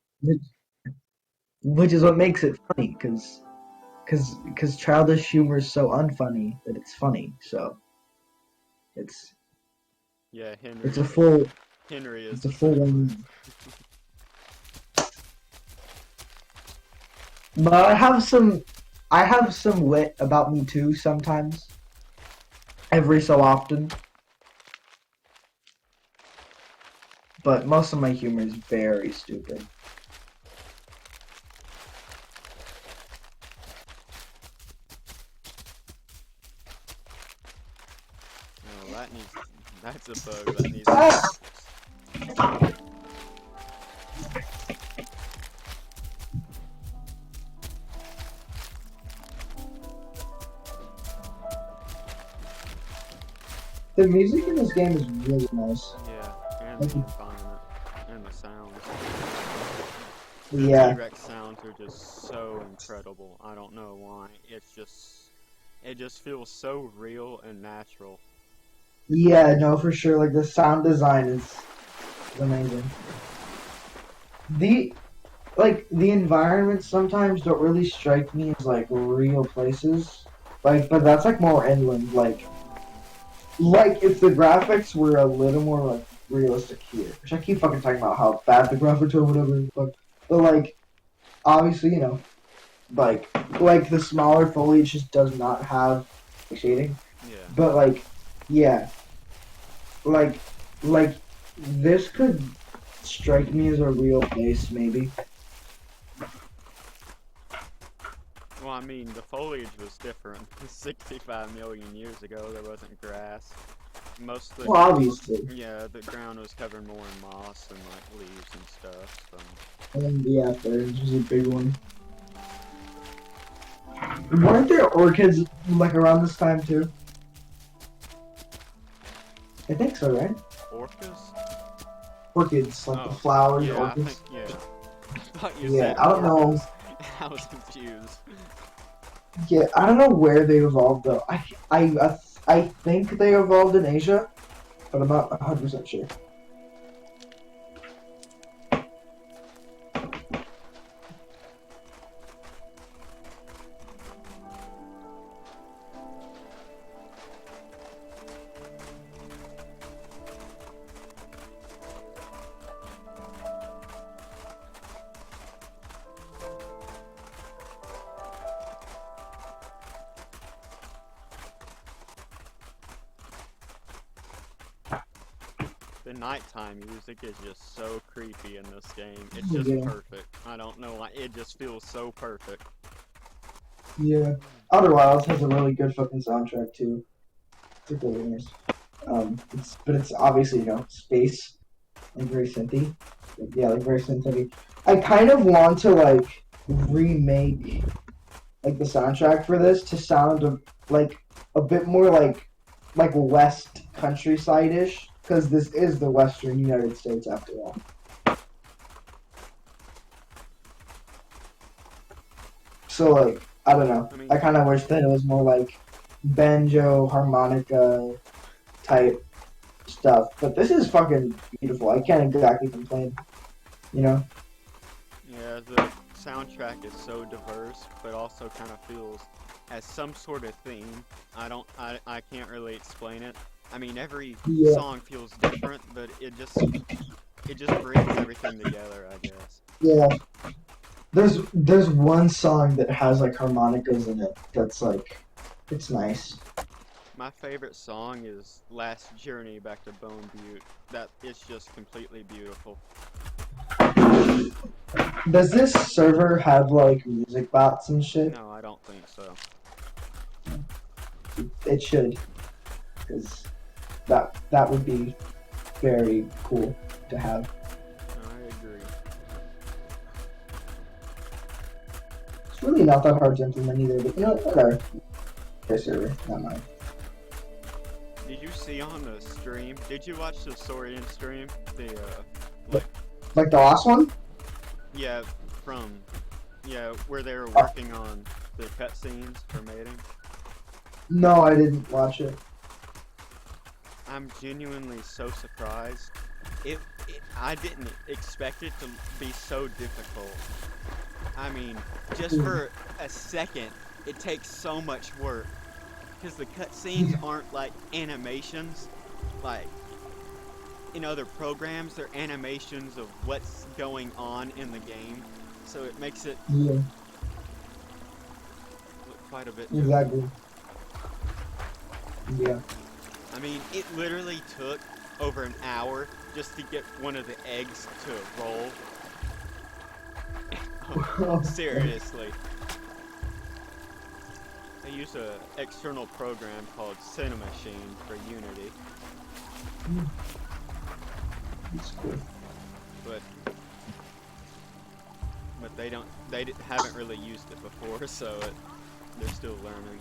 which is what makes it funny, because childish humor is so unfunny that it's funny. So it's Yeah, it's a full Henry is it's a the full same one. way. But I have some wit about me too sometimes. Every so often. But most of my humor is very stupid. No, that's a bug that needs to be fixed. The music in this game is really nice. Yeah, and Thank the you. environment and the sounds. The Yeah, T-Rex sounds are just so incredible. I don't know why. It just feels so real and natural. yeah, no, for sure. Like the sound design is amazing. The the environments sometimes don't really strike me as like real places. Like, but that's like more inland. Like if the graphics were a little more like realistic here, which I keep fucking talking about how bad the graphics are, whatever. But like obviously, like like the smaller foliage just does not have shading. Yeah. But like, yeah, like like this could strike me as a real place, maybe. Well, I mean, the foliage was different. 65 million years ago, there wasn't grass. Most of the, Well, obviously. yeah, the ground was covered more in moss and like leaves and stuff. So. And yeah, there's was a big one. Weren't there orchids like around this time too? I think so, right? Orcas? Orchids, like the Oh, flowers, yeah, I think, orchids. yeah. I thought you Yeah, said I don't know. orcas. I was confused. Yeah, I don't know where they evolved though. I think they evolved in Asia, but I'm not 100% sure. The nighttime music is just so creepy in this game. It's just Yeah. perfect. I don't know why. It just feels so perfect. Yeah. Outer Wilds has a really good fucking soundtrack too. It's really nice. But it's obviously space and very synthy. Yeah, like very synthy. I kind of want to like remake like the soundtrack for this to sound like a bit more like West countryside ish because this is the Western United States after all. So like I don't know. I mean, I kind of wish that it was more like banjo harmonica type stuff. But this is fucking beautiful. I can't exactly complain. You know? yeah, the soundtrack is so diverse, but also kind of feels as some sort of theme. I can't really explain it. I mean, every Yeah. song feels different, but it just brings everything together, I guess. Yeah. There's one song that has like harmonicas in it that's like it's nice. My favorite song is Last Journey Back to Bone Butte. That it's just completely beautiful. Does this server have like music bots and shit? No, I don't think so. It should, because that would be very cool to have. I agree. It's really not that hard to implement either, but whatever. Okay, server, not mine. Did you see on the stream? Did you watch the Saurian stream? The Like the last one? yeah, from where they were working on the cutscenes for mating. No, I didn't watch it. I'm genuinely so surprised. I didn't expect it to be so difficult. I mean, just for a second, it takes so much work. Because the cutscenes aren't like animations, like in other programs, they're animations of what's going on in the game. So it makes it Yeah, look quite a bit exactly. Yeah. I mean, it literally took over an hour just to get one of the eggs to roll. Seriously. I use an external program called Cinemachine for Unity. It's cool. But haven't really used it before, so they're still learning.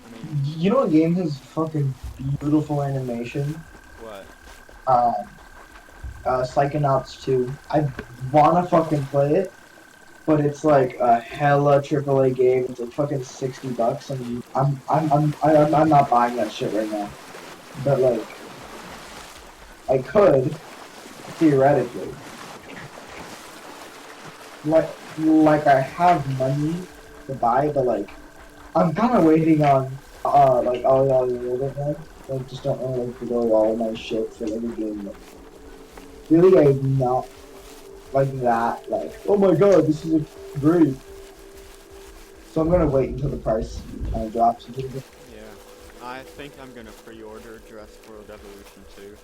I mean, You know what game has fucking beautiful animation? what? Um, Psychonauts 2. I wanna fucking play it, but it's like a hella AAA game. It's like fucking $60, and I'm not buying that shit right now. But like, I could theoretically. Like I have money to buy, but like I'm kind of waiting on like all the older ones. Like just don't want like to go all my shit for like a game. Like, really, I'm not like that. Like oh my god, this is great. So I'm gonna wait until the price drops a little bit. Yeah, I think I'm gonna pre-order Jurassic World Evolution 2,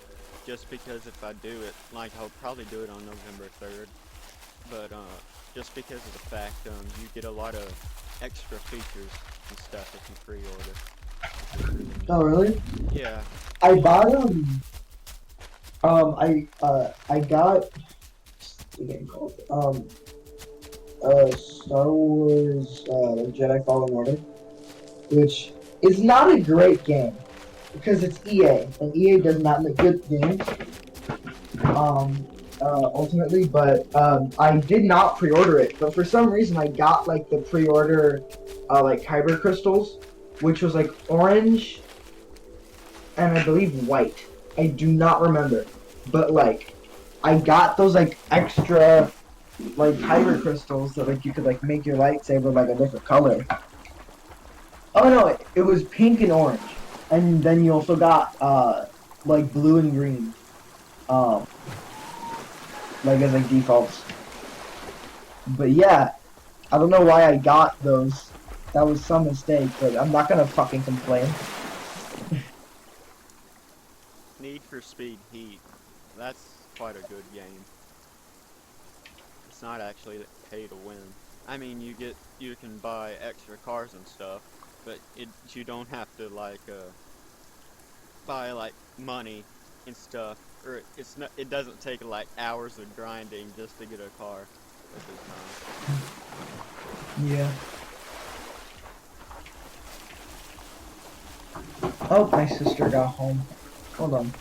just because if I do it, like I'll probably do it on November 3rd, but just because of the fact you get a lot of extra features and stuff if you pre-order. Which is really Oh neat. really? Yeah, I bought I got what's the game called Star Wars Jedi Fallen Order, which is not a great game because it's EA and EA does not make good games. Um, ultimately, but I did not pre-order it. But for some reason, I got like the pre-order like kyber crystals, which was like orange and I believe white. I do not remember, but like I got those like extra like kyber crystals that like you could like make your lightsaber like a different color. Oh no, it was pink and orange, and then you also got like blue and green, um, like as like defaults. But yeah, I don't know why I got those. That was some mistake, but I'm not gonna fucking complain. Need for Speed Heat. That's quite a good game. It's not actually pay to win. I mean, you can buy extra cars and stuff, but you don't have to like buy like money and stuff, or it doesn't take like hours of grinding just to get a car, which is Yeah. Oh, my sister got home. Hold on.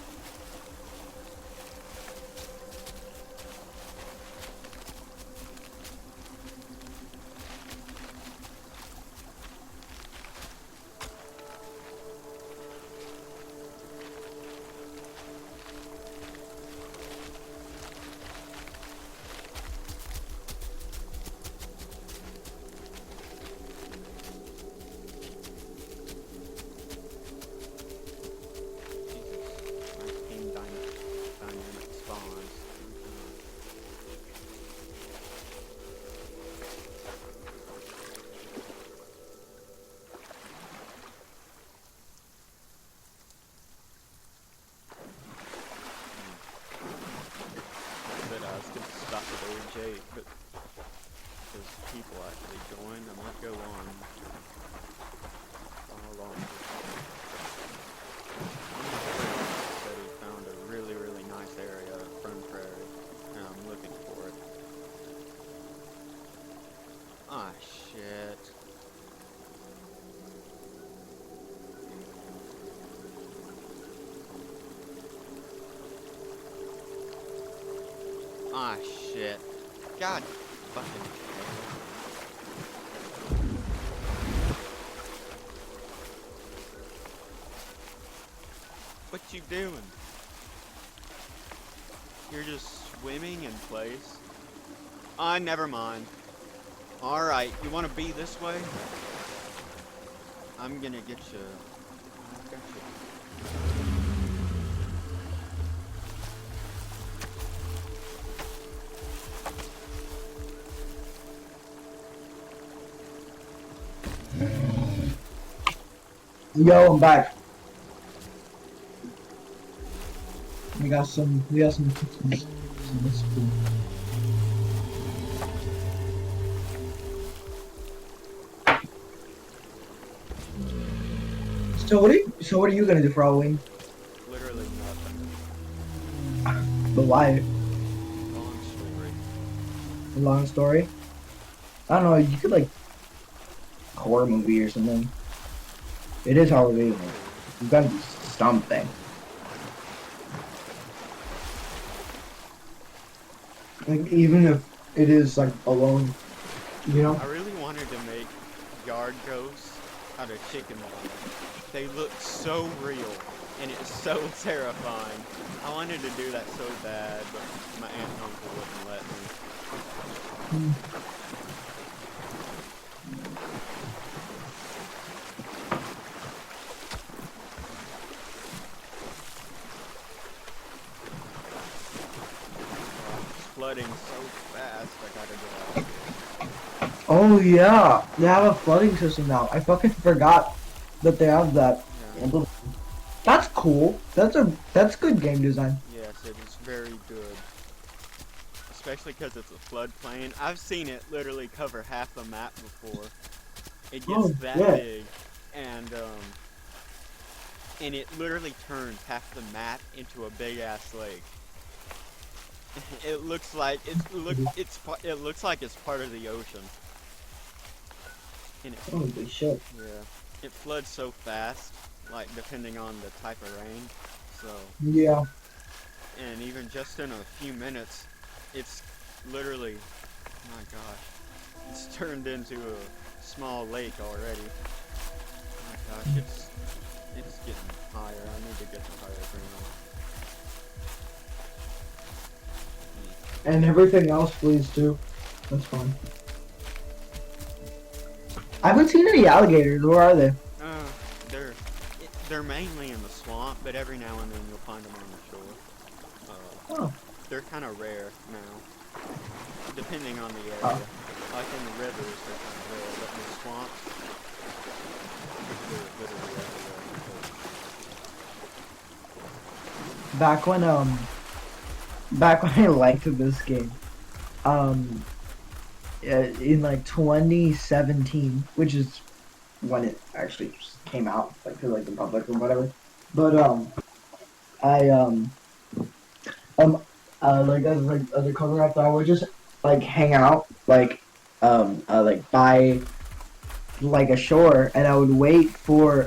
nice. 19 dynamic spawns. I said I was gonna stop at age 8, but because people actually joined, I might go on all along. One of my friends said he found a really nice area at Fern Prairie, and I'm looking for it. Ah, shit. Ah, shit. God fucking hell. What you doing? You're just swimming in place? Ah, never mind. Alright, you wanna be this way? I'm gonna get you. I've got you. Yo, I'm back. We got some cookies. So that's cool. So what are you gonna do for Halloween? Literally nothing. But why? Long story. A long story? I don't know, you could like horror movie or something. It is Halloween. You've got to do something. Like, even if it is, like, alone, you know? I really wanted to make yard ghosts out of chicken wire. They look so real, and it's so terrifying. I wanted to do that so bad, but my aunt and uncle wouldn't let me. It's flooding so fast, I gotta get out of here. Oh, yeah. They have a flooding system now. I fucking forgot that they have that. Yeah. That's cool. That's good game design. Yes, it is very good. Especially because it's a floodplain. I've seen it literally cover half the map before. It gets Oh, that yeah. big, and it literally turns half the map into a big ass lake. It looks like it looks like it's part of the ocean. And it, Holy shit. yeah, it floods so fast, like depending on the type of rain. So, Yeah. and even just in a few minutes, it's literally, my gosh, it's turned into a small lake already. Oh my gosh, it's getting higher. I need to get the higher ground. And everything else, please, too. That's fine. I haven't seen any alligators. Where are they? They're they're mainly in the swamp, but every now and then you'll find them on the shore. Oh. They're kind of rare now, depending on the area. Oh. Like in the rivers, they're kind of rare, but in the swamps, they're literally everywhere. Back when I liked this game, in like 2017, which is when it actually just came out, like to like the public or whatever. But I like as a cover up, I would just like hang out like by like a shore, and I would wait for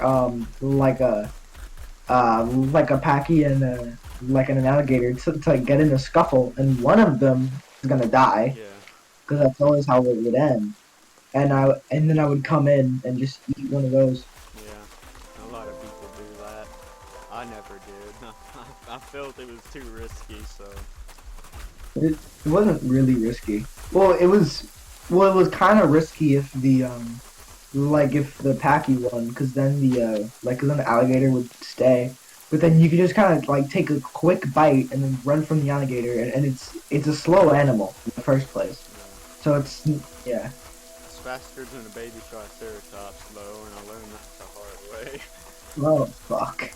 like a packy and like an alligator to like get in a scuffle, and one of them is gonna die Yeah, because that's always how it would end. And then I would come in and just eat one of those. yeah. A lot of people do that. I never did. I felt it was too risky, so. It wasn't really risky. Well, it was kind of risky if the if the packy won, because then the alligator would stay. But then you could just kind of like take a quick bite and then run from the alligator, and it's a slow animal in the first place. Yeah. So it's yeah. It's faster than a baby triceratops, though, and I learned that the hard way. Oh fuck.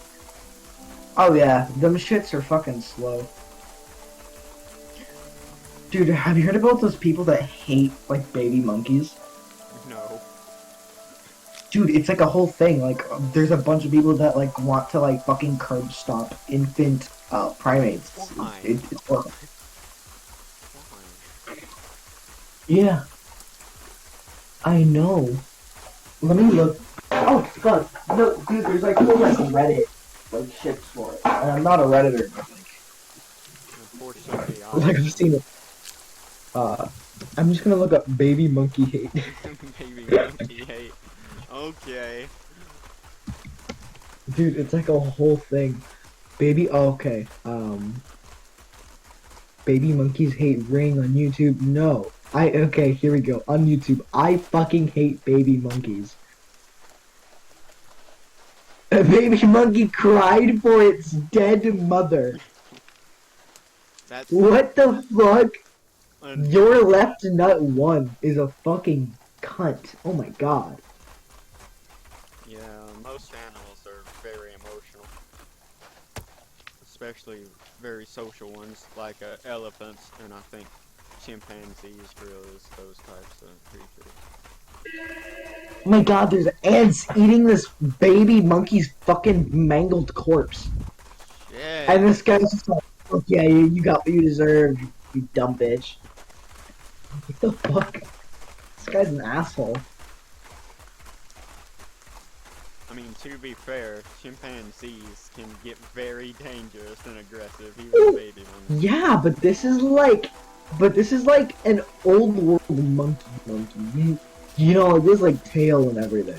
Oh yeah, them shits are fucking slow. Dude, have you heard about those people that hate like baby monkeys? No. Dude, it's like a whole thing. Like, there's a bunch of people that like want to like fucking curb stomp infant primates. Why? It's horrible. Why? Yeah, I know. Let me look. Oh god, no, dude. There's like whole like Reddit like shits for it, and I'm not a redditor. But, Unfortunately, like I've seen it. I'm just gonna look up baby monkey hate. Baby monkey hate. Okay. Dude, it's like a whole thing. Baby, oh, okay. Baby monkeys hate ring on YouTube. No. Okay, here we go. On YouTube, I fucking hate baby monkeys. A baby monkey cried for its dead mother. That's What the fuck? un- Your left nut one is a fucking cunt. Oh my god. Yeah, most animals are very emotional. Especially very social ones, like elephants, and I think chimpanzees really is those types of creatures. Oh my god, there's ants eating this baby monkey's fucking mangled corpse. Yeah. And this guy's just like, fuck yeah, you got what you deserve, you dumb bitch. What the fuck? This guy's an asshole. I mean, to be fair, chimpanzees can get very dangerous and aggressive, even the baby ones. Yeah, but this is like an old world monkey. You know, it was like tail and everything.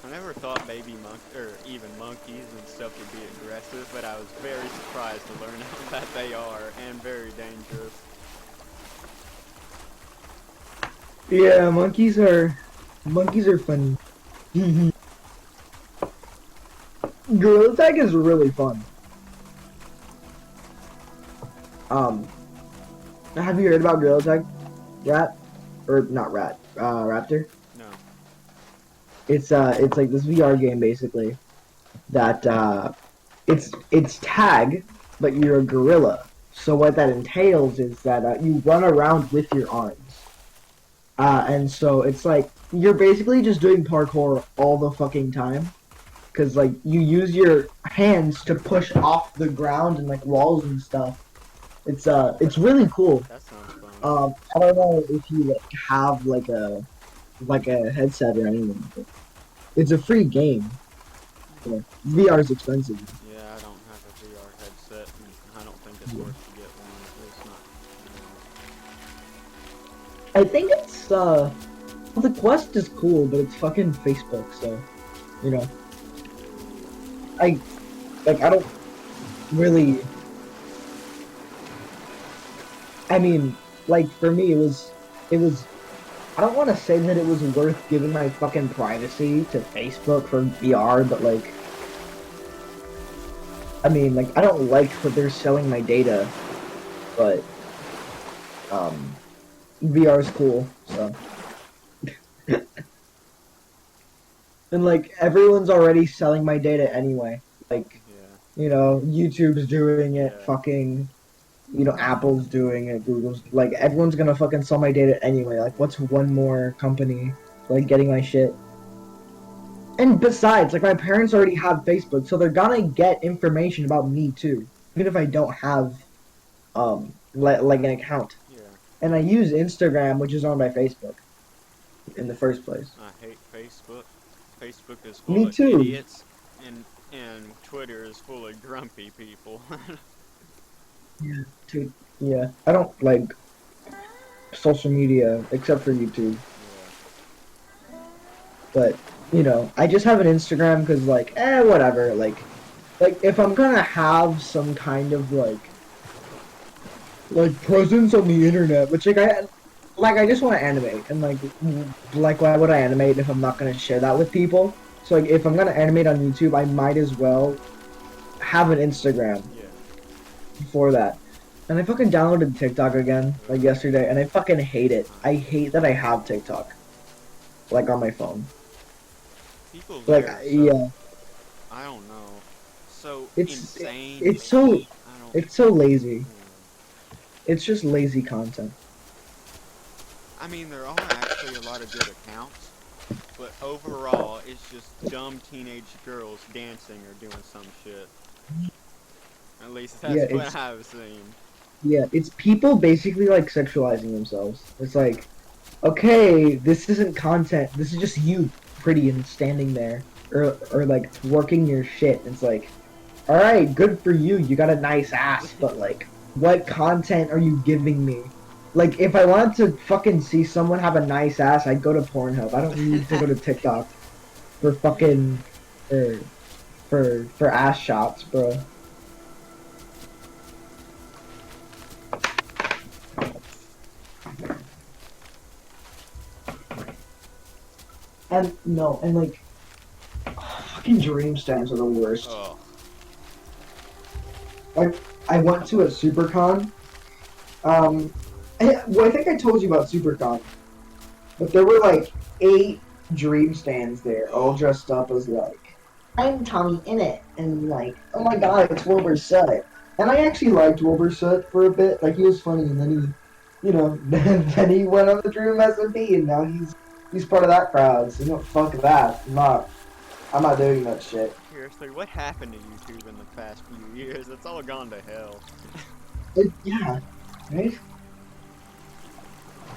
I never thought baby or even monkeys and stuff would be aggressive, but I was very surprised to learn that they are, and very dangerous. Yeah, monkeys are funny. Gorilla tag is really fun. Have you heard about gorilla tag? Rat, or not rat? Raptor. No. It's like this VR game basically that it's tag, but you're a gorilla. So what that entails is that you run around with your arms. And so it's like you're basically just doing parkour all the fucking time, because like you use your hands to push off the ground and like walls and stuff. It's really cool. That sounds fun. I don't know if you like have like a headset or anything. But it's a free game. Yeah. VR is expensive. Yeah, I don't have a VR headset, and I don't think it's worth to get one. It's not. I think it's well, the Quest is cool, but it's fucking Facebook, so you know. I don't really. I mean, like for me, it was. I don't want to say that it was worth giving my fucking privacy to Facebook for VR, but like, I mean, like I don't like that they're selling my data, but VR is cool, so. And like everyone's already selling my data anyway. Like, Yeah. you know, YouTube's doing it, Yeah. fucking, you know, Apple's doing it, Google's like everyone's gonna fucking sell my data anyway. Like, what's one more company like getting my shit? And besides, like my parents already have Facebook, so they're gonna get information about me too, even if I don't have like an account. Yeah. And I use Instagram, which is owned by Facebook, in the first place. I hate Facebook. Facebook is Me full of too. idiots, and Twitter is full of grumpy people. Yeah, dude. Yeah, I don't like social media except for YouTube. But you know, I just have an Instagram because like, whatever. Like if I'm gonna have some kind of like presence on the internet, which I just want to animate, and like why would I animate if I'm not gonna share that with people? So like if I'm gonna animate on YouTube, I might as well have an Instagram for that. And I fucking downloaded TikTok again like yesterday, and I fucking hate it. I hate that I have TikTok like on my phone. People Like there, yeah, I don't know. So it's insane. it's so I don't. it's so lazy. Yeah. It's just lazy content. I mean, there are actually a lot of good accounts, but overall, it's just dumb teenage girls dancing or doing some shit. At least that's Yeah, what I've seen. Yeah, it's people basically like sexualizing themselves. It's like, okay, this isn't content. This is just you pretty and standing there, or like working your shit. It's like, all right, good for you. You got a nice ass, but like, what content are you giving me? Like, if I wanted to fucking see someone have a nice ass, I'd go to Pornhub. I don't need to go to TikTok for fucking for ass shots, bro. And no, and like fucking dream stands are the worst. Oh, I went to a SuperCon. I think I told you about SuperCon, but there were like 8 dream stands there, all dressed up as like, I'm Tommy Innit, and like, oh my god, it's Wilbur Soot. And I actually liked Wilbur Soot for a bit, like he was funny, and then he, you know, then he went on the Dream SMP, and now he's part of that crowd, so you know, fuck that. I'm not doing that shit. seriously, what happened to YouTube in the past few years? It's all gone to hell. Yeah, right?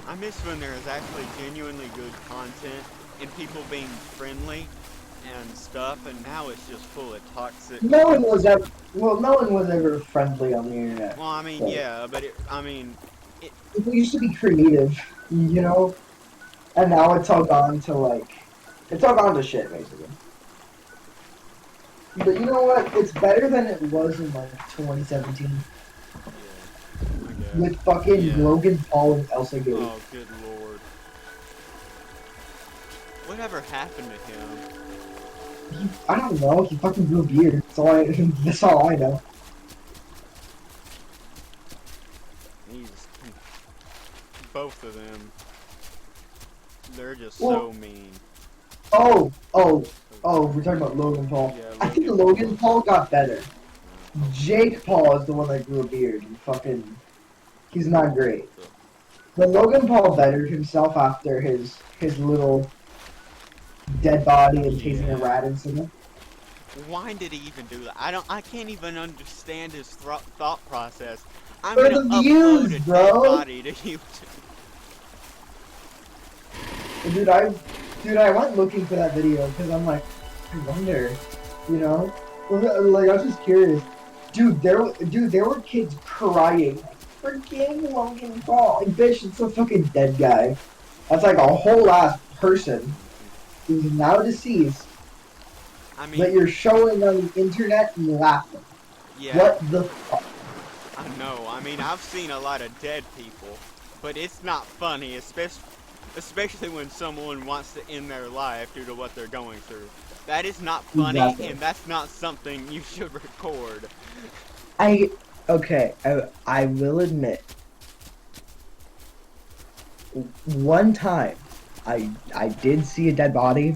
I miss when there was actually genuinely good content and people being friendly and stuff, and now it's just full of toxic. No one was ever, well, no one was ever friendly on the internet. Well, I mean, So, yeah, but it, people used to be creative, you know? And now it's all gone to, like, it's all gone to shit, basically. But you know what? It's better than it was in, like, 2017. yeah, I guess. With fucking Yeah. Logan Paul and Elsa Gate. Oh, good lord. Whatever happened to him? I don't know. He fucking grew a beard. That's all I know. He's both of them. They're just Well, so mean. Oh, we're talking about Logan Paul. Yeah, I think Logan Logan Paul got better. Jake Paul is the one that grew a beard. And fucking, he's not great. But Logan Paul bettered himself after his little dead body and tasing a rat incident. Why did he even do that? I can't even understand his thought process. I'm For gonna the upload views, a dead bro. body to YouTube. Dude, I went looking for that video because I'm like, I wonder, you know, like I was just curious. Dude, there were kids crying. Freaking Logan Paul, like, bitch, it's a fucking dead guy. That's like a whole ass person who's now deceased I mean, that you're showing on the internet and laughing. yeah, What the fuck? I know. I mean, I've seen a lot of dead people, but it's not funny, especially when someone wants to end their life due to what they're going through. That is not funny, Exactly. and that's not something you should record. Okay, I will admit, one time I did see a dead body,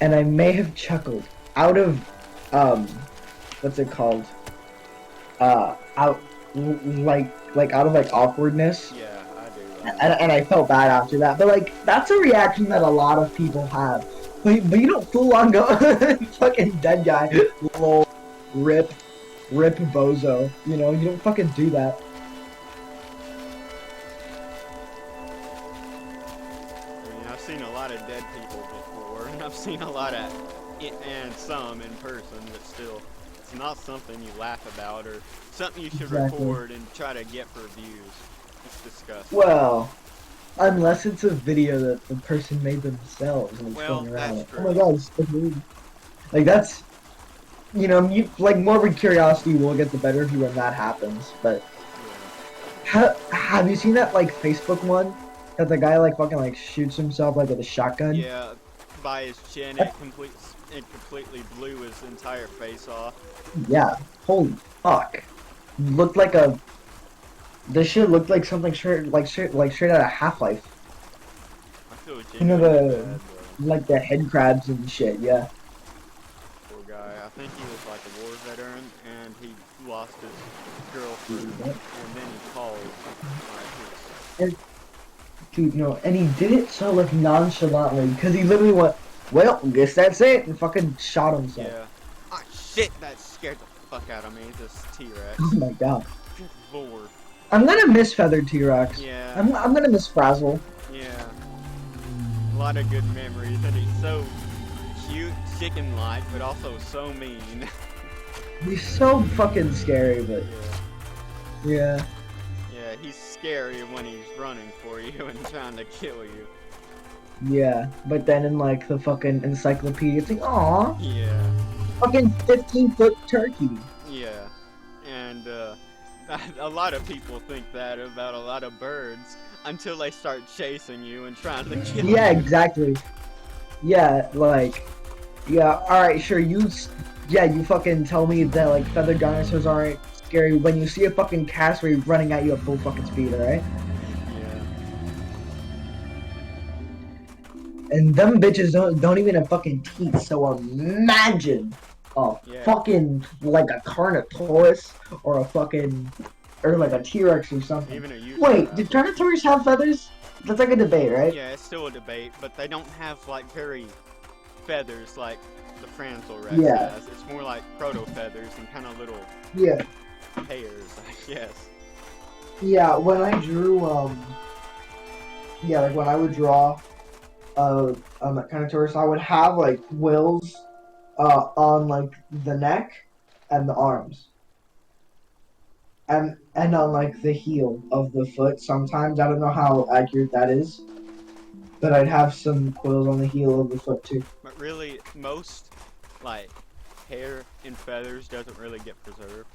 and I may have chuckled out of what's it called? Out like out of like awkwardness, Yeah, I do that. and I felt bad after that. But like that's a reaction that a lot of people have. But you don't full on go fucking dead guy, lol, rip bozo. You know, you don't fucking do that. I mean, I've seen a lot of dead people before, and I've seen a lot of and some in person, but still, it's not something you laugh about or something you should Exactly. record and try to get for views. It's disgusting. Well, unless it's a video that the person made themselves and it's Well, going around. that's Oh my true. god, it's so weird. Like that's, you know, you like morbid curiosity will get the better of you when that happens. But have you seen that like Facebook one that the guy like fucking like shoots himself like with a shotgun? Yeah, by his chin, it completely blew his entire face off. Yeah. Holy fuck. Looked like a. This shit looked like something straight out of Half-Life. I feel You know genuinely the bad, though. like the head crabs and shit. Yeah. Poor guy. I think he was like a war veteran, and he lost his girlfriend, and then he called like his. Dude, no, and he did it so like nonchalantly because he literally went, "Well, guess that's it," and fucking shot himself. Yeah. Ah, shit! That scared the fuck out of me. This T-Rex. Oh my god. Good lord. I'm gonna miss feathered T-Rex. Yeah. I'm gonna miss Frazzle. Yeah. A lot of good memories, and he's so cute, chicken-like, but also so mean. He's so fucking scary, but Yeah. yeah. Yeah, he's scary when he's running for you and trying to kill you. Yeah, but then in like the fucking encyclopedia, it's like, aw, Yeah. fucking 15-foot turkey. Yeah. And, a lot of people think that about a lot of birds until they start chasing you and trying to kill you. Yeah, exactly. Yeah, like, yeah, alright, sure, you fucking tell me that, like, feathered dinosaurs aren't scary when you see a fucking cassowary running at you at full fucking speed, alright? Yeah. And them bitches don't even have fucking teeth, so imagine a Yeah. fucking, like, a Carnotaurus or a fucking, or like a T-Rex or something. Even a Wait, did Carnotaurus have feathers? That's like a debate, right? Yeah, it's still a debate, but they don't have like very feathers like the Franzel Rex Yeah. has. It's more like proto feathers and kind of little Yeah. hairs, I guess. Yeah, when I drew Yeah, like when I would draw that kind of tortoise, I would have like quills on like the neck and the arms. And on like the heel of the foot sometimes. I don't know how accurate that is. But I'd have some quills on the heel of the foot too. But really, most like hair and feathers doesn't really get preserved,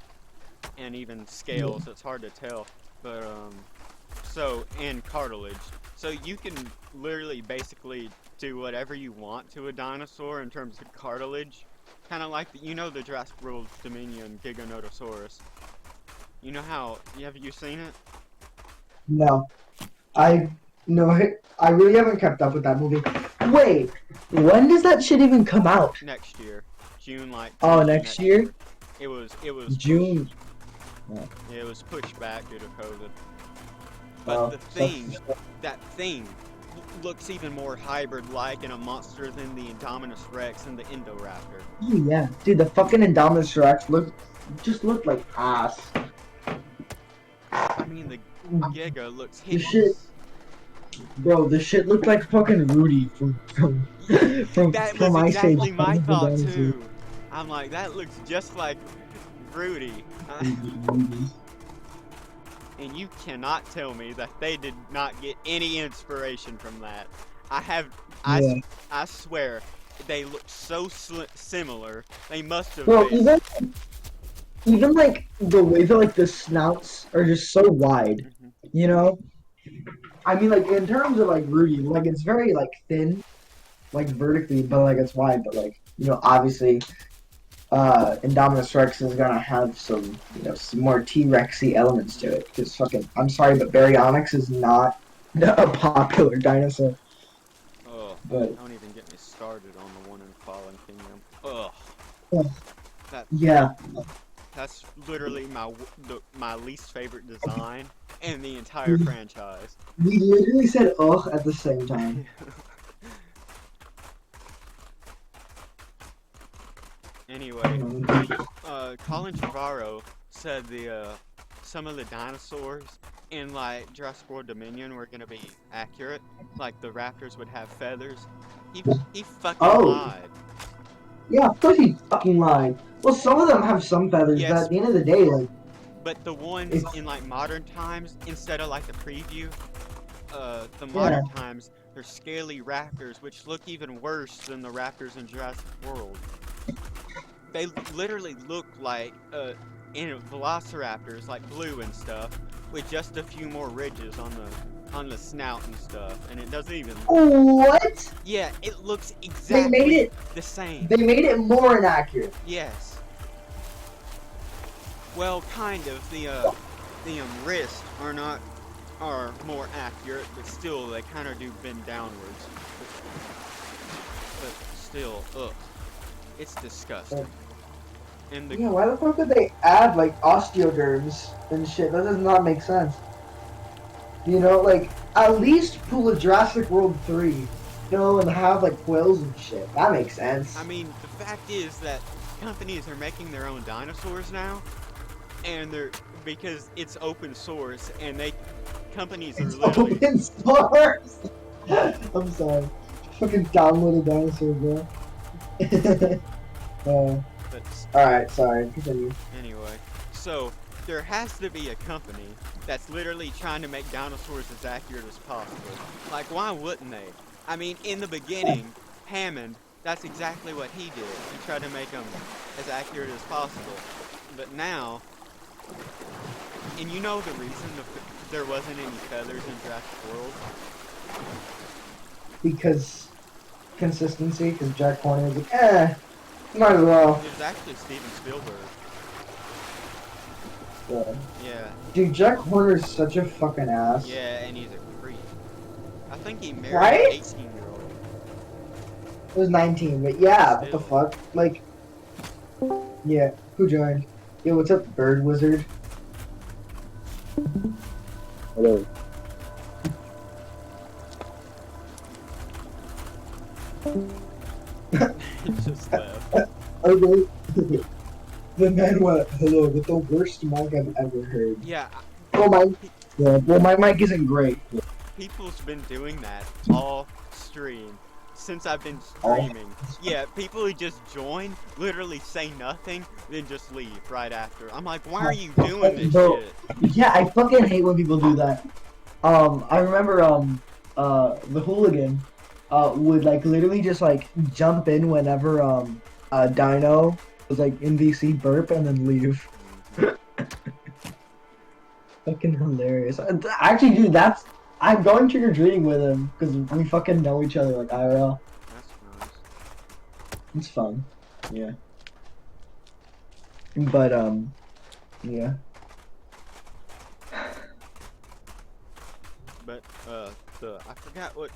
and even Yeah. scales. It's hard to tell. But so and cartilage. So you can literally basically do whatever you want to a dinosaur in terms of cartilage. Kind of like the Jurassic World Dominion Giganotosaurus. You know how? Have you seen it? No. I no I really haven't kept up with that movie. Wait, when does that shit even come out? Next year, June like. Oh, June next year? It was June. Yeah, it was pushed back due to COVID. Oh, But that thing looks even more hybrid-like and a monster than the Indominus Rex and the Indoraptor. oh, yeah, dude, the fucking Indominus Rex looked like ass. I mean, the Giga looks The shit, hideous. bro, the shit looked like fucking Rudy That from was Ice Age. exactly my Time of the thought Dinosaurs. too. I'm like, that looks just like Rudy. And you cannot tell me that they did not get any inspiration from that. Yeah. I swear, they look so similar. They must have Well, been. even like the way that like the snouts are just so wide, Mhm. you know? I mean, like in terms of like Rudy, like it's very like thin, like vertically, but like it's wide. But like obviously, Indominus Rex is gonna have some some more T-Rexy elements to it. Because fucking, I'm sorry, but Baryonyx is not a popular dinosaur. Ugh, But don't even get me started on the one in Fallen Kingdom. Ugh, uh, that yeah, that's literally my least favorite design in the entire franchise. we literally said ugh at the same time. Anyway, Colin Trevorrow said some of the dinosaurs in like Jurassic World Dominion were gonna be accurate, like the raptors would have feathers. He fucking Oh. lied. Yeah, of course he fucking lied. Well, some of them have some feathers, but Yes, at the end of the day, like, but the ones it's in like modern times, instead of like the preview, the yeah. modern times, they're scaly raptors, which look even worse than the raptors in Jurassic World. They literally look like in velociraptors, like blue and stuff, with just a few more ridges on the snout and stuff, and it doesn't even. What? Yeah, it looks They exactly made it. the same. They made it more inaccurate. Yes. Well, kind of. The wrists are more accurate, but still they kind of do bend downwards. But still, ugh, it's disgusting. And Yeah, why the fuck would they add like osteoderms and shit? That does not make sense. Like at least pull a Jurassic World 3, and have like quills and shit. That makes sense. I mean, the fact is that companies are making their own dinosaurs now, and because it's open source, and companies are It's literally. open source. I'm sorry. Fucking download a dinosaur, bro. But Alright, sorry. Continue. anyway, so there has to be a company that's literally trying to make dinosaurs as accurate as possible. Like, why wouldn't they? I mean, in the beginning, Hammond, that's exactly what he did. He tried to make them as accurate as possible. But now, and you know the reason there wasn't any feathers in Jurassic World? Because consistency, because Jack Horner was like, might as well. It was actually Steven Spielberg. Yeah. Yeah. Dude, Jack Horner's such a fucking ass. Yeah, and he's a creep. I think he married Right? an 18-year-old. It was 19, but yeah, what the Still. fuck? Like, yeah, who joined? Yo, what's up, Bird Wizard? Hello. Just left. Okay. The man went, hello, with the worst mic I've ever heard. Yeah, Well, my mic isn't great. people's been doing that all stream since I've been Oh. streaming. Yeah, people who just join, literally say nothing, then just leave right after. I'm like, why are you doing this Bro, shit? yeah, I fucking hate when people do that. I remember the hooligan would like literally just like jump in whenever Dino was like in VC burp and then leave. Fucking hilarious. Actually, dude, I'm going trick or treating with him because we fucking know each other like IRL. That's nice. It's fun. Yeah. But yeah. But I forgot what.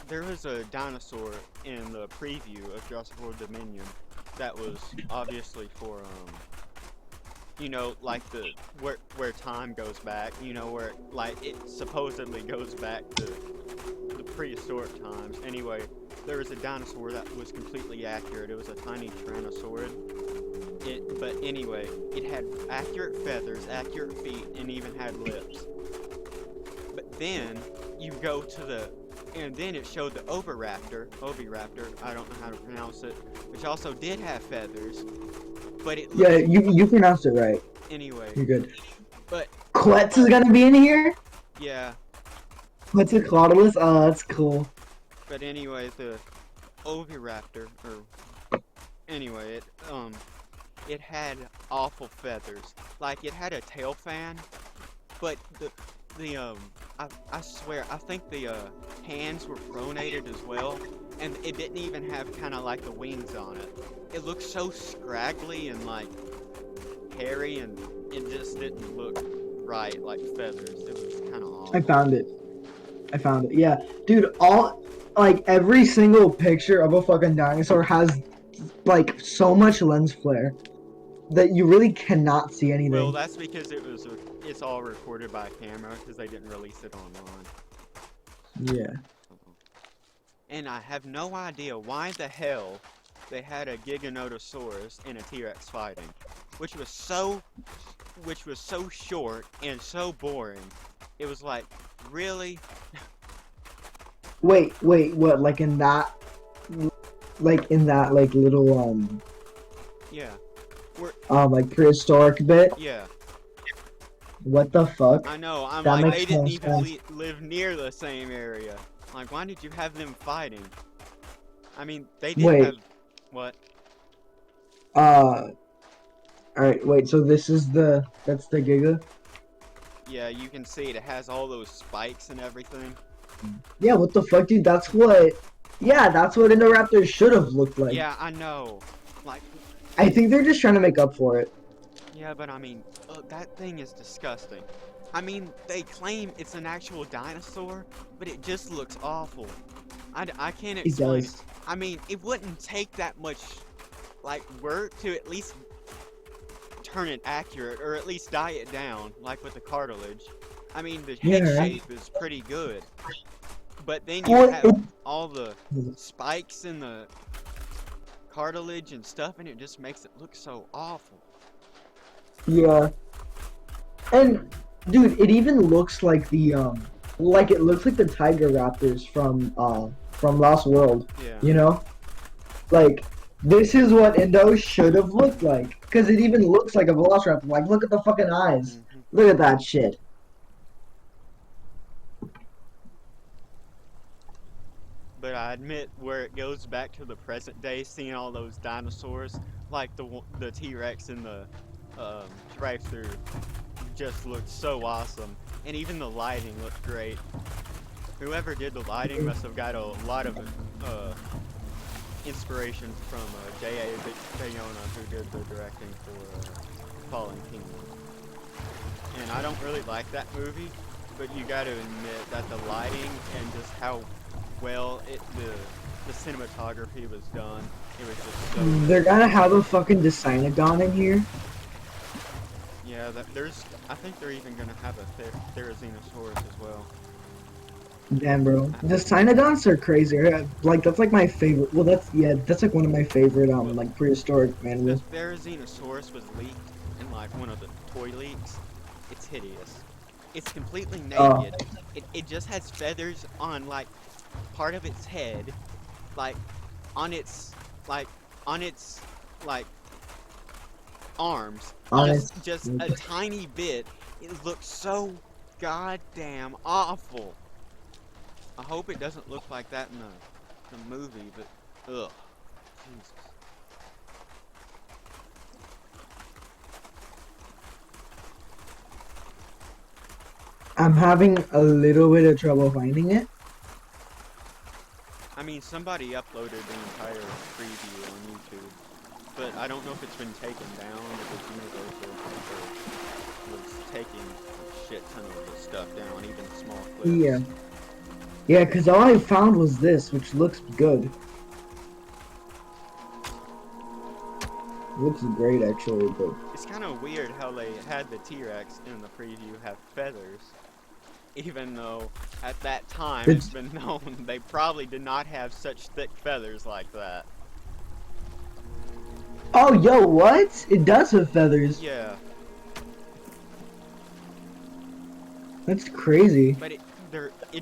There was a dinosaur in the preview of Jurassic World Dominion that was obviously for you know, like the where time goes back, you know, where like it supposedly goes back to the prehistoric times. Anyway, there was a dinosaur that was completely accurate. It was a tiny tyrannosaurid. But anyway, it had accurate feathers, accurate feet, and even had lips. But then you go to and then it showed the Oviraptor, I don't know how to pronounce it, which also did have feathers, but it Yeah, you pronounced it right. Anyway. You're good. But Quetz is gonna be in here? yeah. What's a Claudius? Oh, that's cool. But anyway, the Oviraptor, or anyway, it had awful feathers. Like it had a tail fan, but I swear, I think the hands were pronated as well, and it didn't even have kind of like the wings on it. It looked so scraggly and like hairy, and it just didn't look right, like feathers. It was kind of awful. I found it. Yeah, dude. Like every single picture of a fucking dinosaur has like so much lens flare that you really cannot see anything. Well, that's because it's all recorded by camera because they didn't release it online. Yeah. And I have no idea why the hell they had a Giganotosaurus and a T-Rex fighting, which was so short and so boring. It was like, really? Wait, what? Like in that little Yeah. like prehistoric bit? Yeah. What the fuck? I know. I'm That like, makes they didn't no even sense. live near the same area. Like, why did you have them fighting? I mean, they didn't Wait. have what? Alright, wait, so that's the Giga? Yeah, you can see it. It has all those spikes and everything. Yeah, what the fuck, dude? That's what Indoraptors should have looked like. Yeah, I know. Like, I think they're just trying to make up for it. yeah, but I mean, that thing is disgusting. I mean, they claim it's an actual dinosaur, but it just looks awful. I can't explain it. I mean, it wouldn't take that much, like, work to at least turn it accurate, or at least dye it down, like with the cartilage. I mean, the head shape is pretty good. But then you have all the spikes in the cartilage and stuff, and it just makes it look so awful. Yeah. And dude, it even looks like the it looks like the Tiger Raptors from Lost World. Yeah. You know? Like this is what Indo should have looked like. Cause it even looks like a Velociraptor. Like look at the fucking eyes. Mm-hmm. Look at that shit. But I admit, where it goes back to the present day, seeing all those dinosaurs, like the T-Rex and the Drive-Thru, just looked so awesome. And even the lighting looked great. Whoever did the lighting must have got a lot of inspiration from J.A. Bayona, who did the directing for Fallen Kingdom. And I don't really like that movie, but you gotta admit that the lighting and just how well the cinematography was done, it was just so good. They're gonna have a fucking Deinodon in here. Yeah, I think they're even gonna have a Therizinosaurus as well. Damn, bro. The Deinodons are crazy. Like that's like my favorite. Well, that's like one of my favorite like prehistoric animals. The Therizinosaurus was leaked in like one of the toy leaks. It's hideous. It's completely Oh. naked. It just has feathers on like part of its head, like on its like on its like arms. Just Honest. just a tiny bit. It looks so goddamn awful. I hope it doesn't look like that in the movie, but ugh. Jesus. I'm having a little bit of trouble finding it. I mean, somebody uploaded the entire preview on YouTube, but I don't know if it's been taken down because Universal was taking a shit ton of the stuff down, even small Yeah. clips. Yeah, because all I found was this, which looks good. Looks great, actually, but... It's kind of weird how they had the T-Rex in the preview have feathers, even though at that time it's been known they probably did not have such thick feathers like that. Oh, yo, what? It does have feathers. Yeah, That's crazy. but it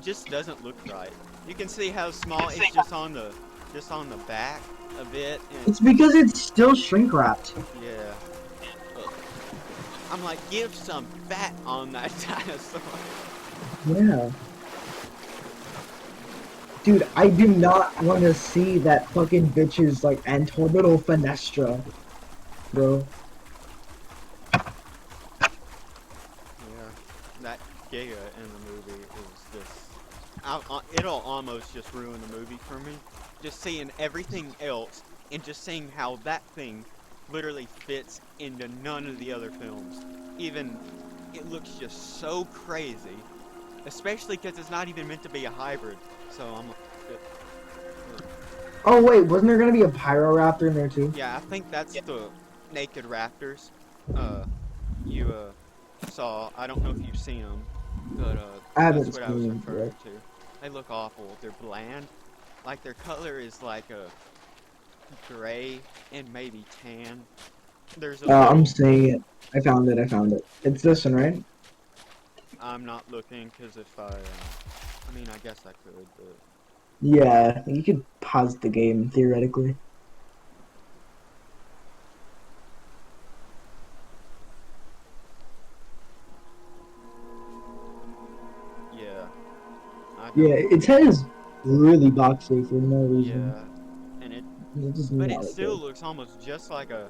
just doesn't look right. You can see how small it's just on the back a bit. And It's because it's still shrink wrapped. yeah. Ugh. I'm like, give some fat on that dinosaur. Yeah. Dude, I do not want to see that fucking bitch's, like, antorbital fenestra, bro. Yeah, that Giga in the movie is just... it'll almost just ruin the movie for me. Just seeing everything else and just seeing how that thing literally fits into none of the other films. Even, it looks just so crazy. Especially because it's not even meant to be a hybrid. So I'm like... Oh, wait, wasn't there gonna be a Pyroraptor in there, too? Yeah, I think that's the naked raptors you saw. I don't know if you've seen them, but I haven't that's what I was seen them, referring but... to. They look awful. They're bland. Like their color is like a gray and maybe tan. There's a I'm little... seeing it. I found it. It's this one, right? I'm not looking because if I mean, I guess I could, but Yeah, you could pause the game, theoretically. yeah, I don't. Yeah, its head is really boxy for no reason. Yeah, and It's just but not it like still it. looks almost just like a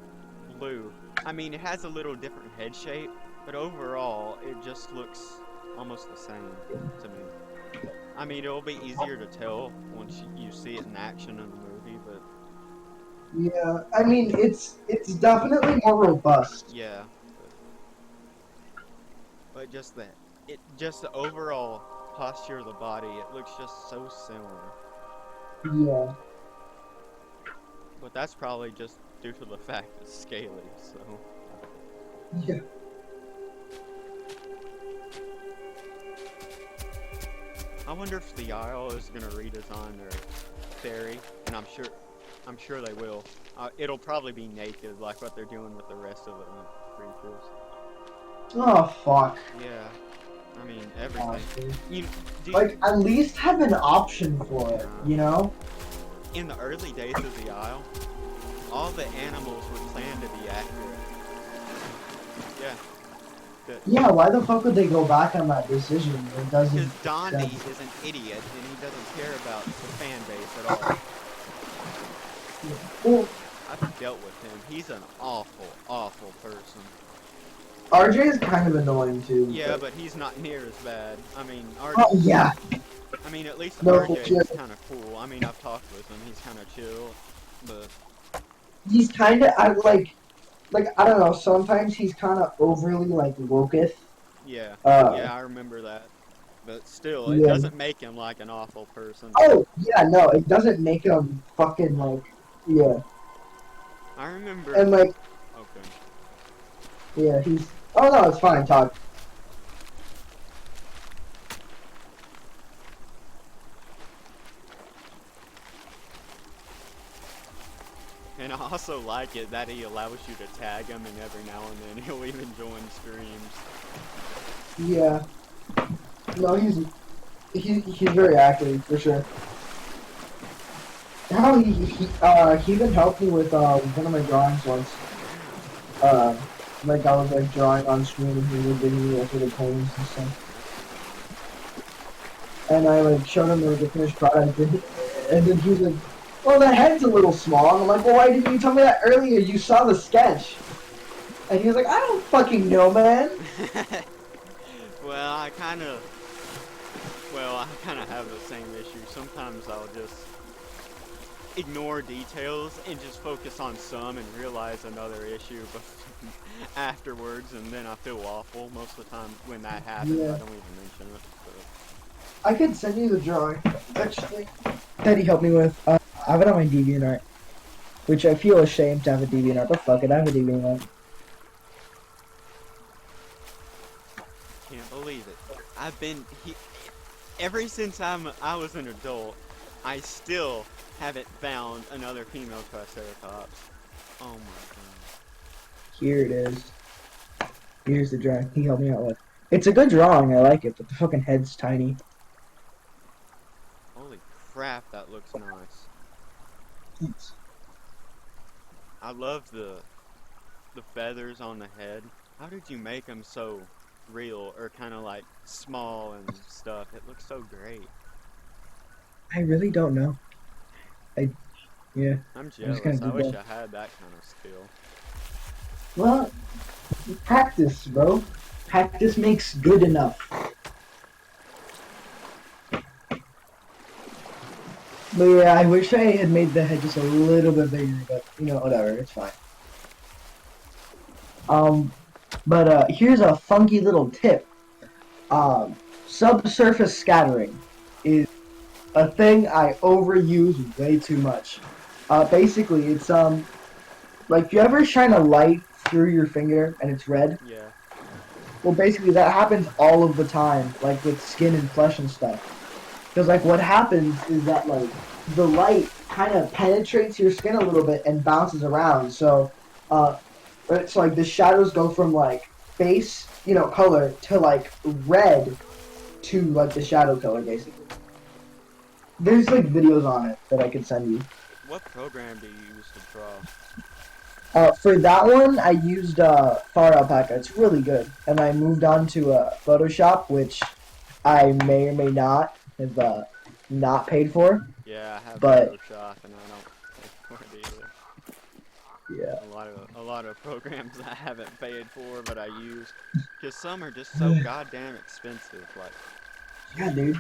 blue. I mean, it has a little different head shape, but overall, it just looks almost the same to me. I mean, it'll be easier to tell once you see it in action in the movie, but Yeah, I mean, it's definitely more robust. yeah, but just the overall posture of the body, it looks just so similar. Yeah. But that's probably just due to the fact it's scaly, so. Yeah. I wonder if the Isle is gonna redesign their ferry, and I'm sure they will. It'll probably be naked, like what they're doing with the rest of the creatures. Oh, fuck. Yeah, I mean everything. Honestly. You, Like, at least have an option for it, you know? in the early days of the Isle, all the animals were planned to be accurate. Yeah. Yeah, why the fuck would they go back on that decision? It doesn't Because Dondi make sense. is an idiot and he doesn't care about the fan base at all. Well, I've dealt with him. He's an awful, awful person. RJ is kind of annoying too. Yeah, but he's not near as bad. I mean, Oh, yeah. I mean, at least No, RJ shit. is kind of cool. I mean, I've talked with him. He's kind of chill, but He's kind of, I don't know, sometimes he's kind of overly, like, woketh. yeah, Uh, yeah, I remember that. But still, it Yeah. doesn't make him like an awful person. Oh, yeah, no, it doesn't make him fucking, like, yeah. I remember. And, like, Okay. yeah, he's, oh, no, it's fine, talk. And I also like it that he allows you to tag him, and every now and then he'll even join streams. Yeah. No, he's very active for sure. How he even helped me with one of my drawings once. Like I was like drawing on screen and he was giving me like little poems and stuff. And I like showed him like the finished product and then he was like, "Well, the head's a little small." And I'm like, "Well, why didn't you tell me that earlier? You saw the sketch." And he was like, "I don't fucking know, man." Well, I kind of have the same issue. Sometimes I'll just ignore details and just focus on some and realize another issue but afterwards, and then I feel awful. Most of the time when that happens, Yeah. I don't even mention it. I could send you the drawing, actually, that he helped me with. I have it on my DeviantArt, which I feel ashamed to have a DeviantArt, but fuck it, I have a DeviantArt. Can't believe it. Ever since I was an adult, I still haven't found another female Triceratops. Oh my god. Here it is. Here's the drawing he helped me out with. It's a good drawing, I like it, but the fucking head's tiny. Holy crap, that looks nice. Thanks. I love the feathers on the head. How did you make them so real or kind of like small and stuff? It looks so great. I really don't know. Yeah. I'm just jealous. kinda I did wish that. I had that kind of skill. Well, practice, bro. Practice makes good enough. But yeah, I wish I had made the head just a little bit bigger, but you know, whatever, it's fine. But here's a funky little tip. Subsurface scattering is a thing I overuse way too much. Basically, it's like if you ever shine a light through your finger and it's red. Yeah. Well, basically that happens all of the time, like with skin and flesh and stuff. Because like what happens is that like the light kind of penetrates your skin a little bit and bounces around. So, it's like the shadows go from like base, color to like red to like the shadow color basically. There's like videos on it that I could send you. What program do you use to draw? For that one, I used Far Alpaca. It's really good, and I moved on to Photoshop, which I may or may not have not paid for. Yeah, I have But Photoshop and I don't pay for it either. yeah, A lot of programs I haven't paid for, but I use because some are just so goddamn expensive. Like, yeah, dude.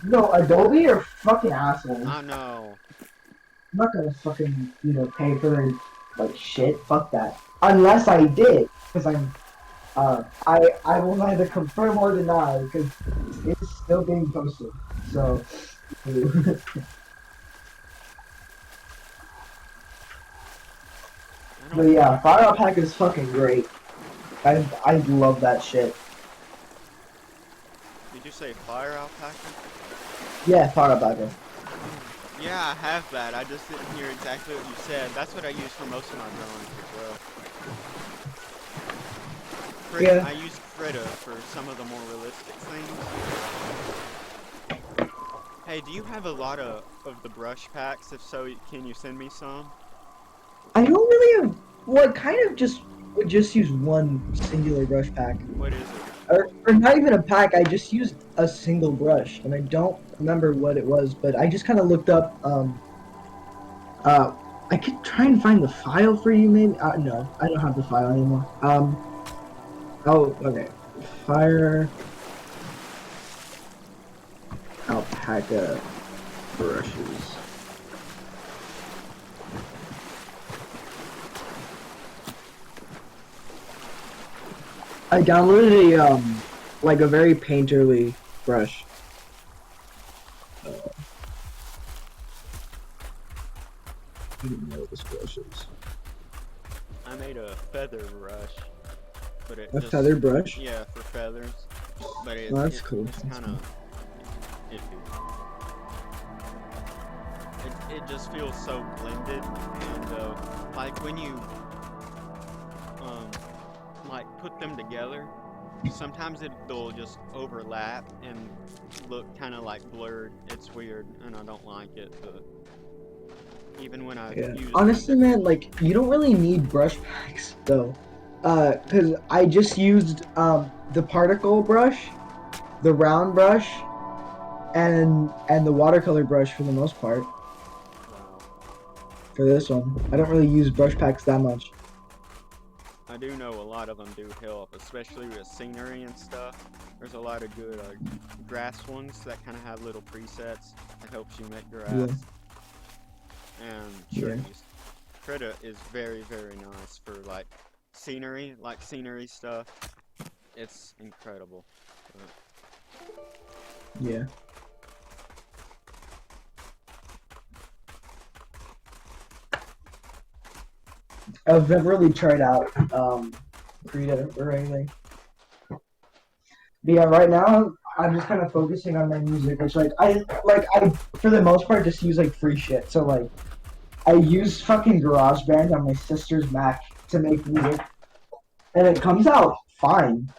No, Adobe are fucking assholes. I know. I'm not gonna fucking pay for their like shit. Fuck that. Unless I did, because I will neither confirm or deny because it's still being posted. So. But yeah, Fire Alpaca is fucking great. I love that shit. Did you say Fire Alpaca? Yeah, Fire Alpaca. Yeah, I have that. I just didn't hear exactly what you said. That's what I use for most of my drawings as well. Yeah. I use Krita for some of the more realistic things. Hey, do you have a lot of the brush packs? If so, can you send me some? I don't really have. Well, I kind of would just use one singular brush pack. What is it? Or not even a pack. I just used a single brush, and I don't remember what it was. But I just kind of looked up. I could try and find the file for you, maybe. No, I don't have the file anymore. Oh, okay. Fire Alpaca brushes. I downloaded like a very painterly brush. I didn't know this brush is. I made a feather brush, but it A just, feather brush? Yeah, for feathers. But Oh, that's cool. It's kind of iffy. It just feels so blended, and like when you like put them together, sometimes they'll just overlap and look kind of like blurred. It's weird, and I don't like it. But even when I've Yeah. used them Honestly, man, differently, like you don't really need brush packs though. Cause I just used the particle brush, the round brush, and the watercolor brush for the most part wow. for this one. I don't really use brush packs that much. I do know a lot of them do help, especially with scenery and stuff. There's a lot of good grass ones that kind of have little presets that helps you make Yeah, grass and yeah. trees. Krita is very, very nice for like scenery stuff. It's incredible. Yeah. I've never really tried out Krita or anything. But yeah, right now I'm just kind of focusing on my music, which I for the most part just use like free shit. So like I use fucking GarageBand on my sister's Mac to make music, and it comes out fine.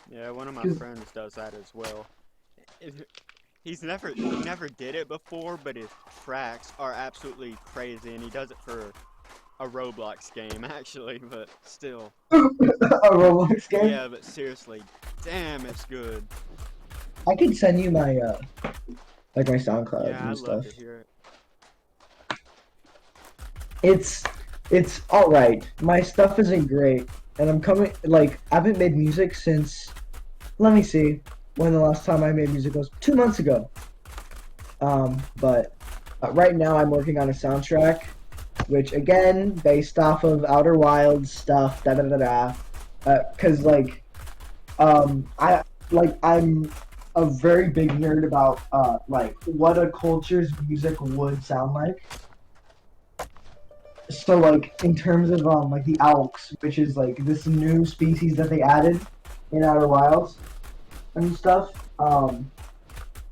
Yeah, one of my 'Cause friends does that as well. It- he never did it before, but his tracks are absolutely crazy, and he does it for a Roblox game actually, but still. a Roblox game. Yeah, but seriously, damn, it's good. I could send you my like my SoundCloud Yeah, and I'd love stuff. to hear it. It's it's all right. My stuff isn't great, and I'm coming like I haven't made music since. Let me see when the last time I made music was 2 months ago. But right now I'm working on a soundtrack, which again based off of Outer Wilds stuff. Da da da da. Cause I'm a very big nerd about like what a culture's music would sound like. So like in terms of like the Alks, which is like this new species that they added in Outer Wilds and stuff.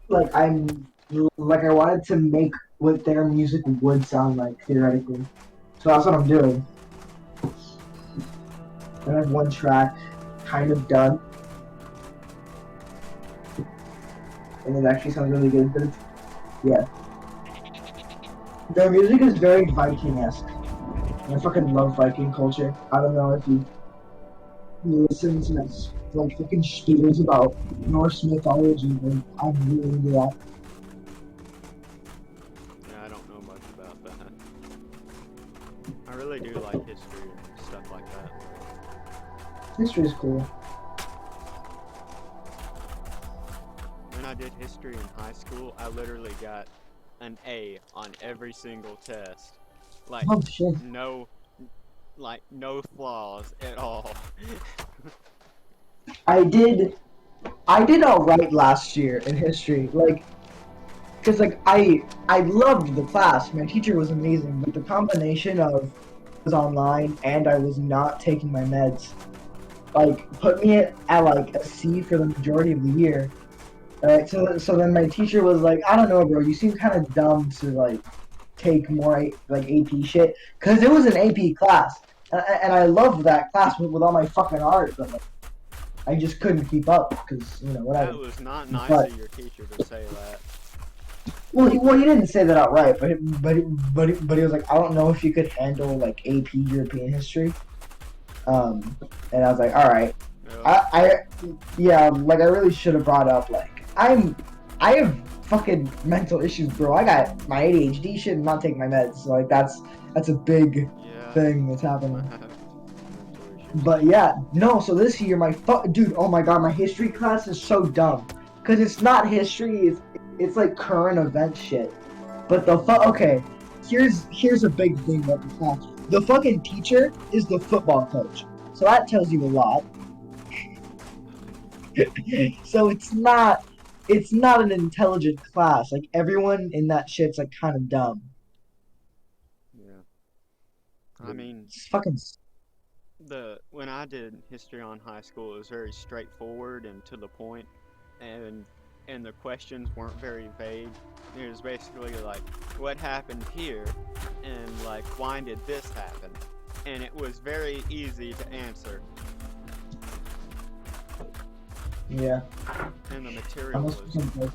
Like I wanted to make what their music would sound like theoretically. So that's what I'm doing. I have one track kind of done, and it actually sounds really good. But it's, yeah, their music is very Viking-esque. I fucking love Viking culture. I don't know if you listen to like fucking spiels about Norse mythology, but I'm really into that. Yeah, I don't know much about that. I really do like history and stuff like that. History is cool. When I did history in high school, I literally got an A on every single test. Like, Oh shit. no, no flaws at all. I did I did all right last year in history. Like, cause like I loved the class. My teacher was amazing, but the combination of was online and I was not taking my meds like put me at like a C for the majority of the year. Alright, so then my teacher was like, I don't know, bro. You seem kind of dumb to like take more like AP shit, cause it was an AP class, and I loved that class with all my fucking heart, but like, I just couldn't keep up, cause That whatever. was not nice But of your teacher to say that. well, he didn't say that outright, but he was like, I don't know if you could handle like AP European history. And I was like, all right, Ugh. I yeah, like I really should have brought up like I have fucking mental issues, bro. I got my ADHD shit and not taking my meds. So like that's a big Yeah, thing that's I happening. have mental issues. But yeah, no. So this year, dude, oh my god, my history class is so dumb because it's not history. It's like current event shit. But okay, here's a big thing about the class. The fucking teacher is the football coach, so that tells you a lot. So it's not an intelligent class. Like everyone in that shit's like kind of dumb. Yeah. I mean, It's fucking when I did history on high school, it was very straightforward and to the point, and the questions weren't very vague. It was basically like, what happened here, and like, why did this happen? And it was very easy to answer. Yeah. And the I material must be was, some place.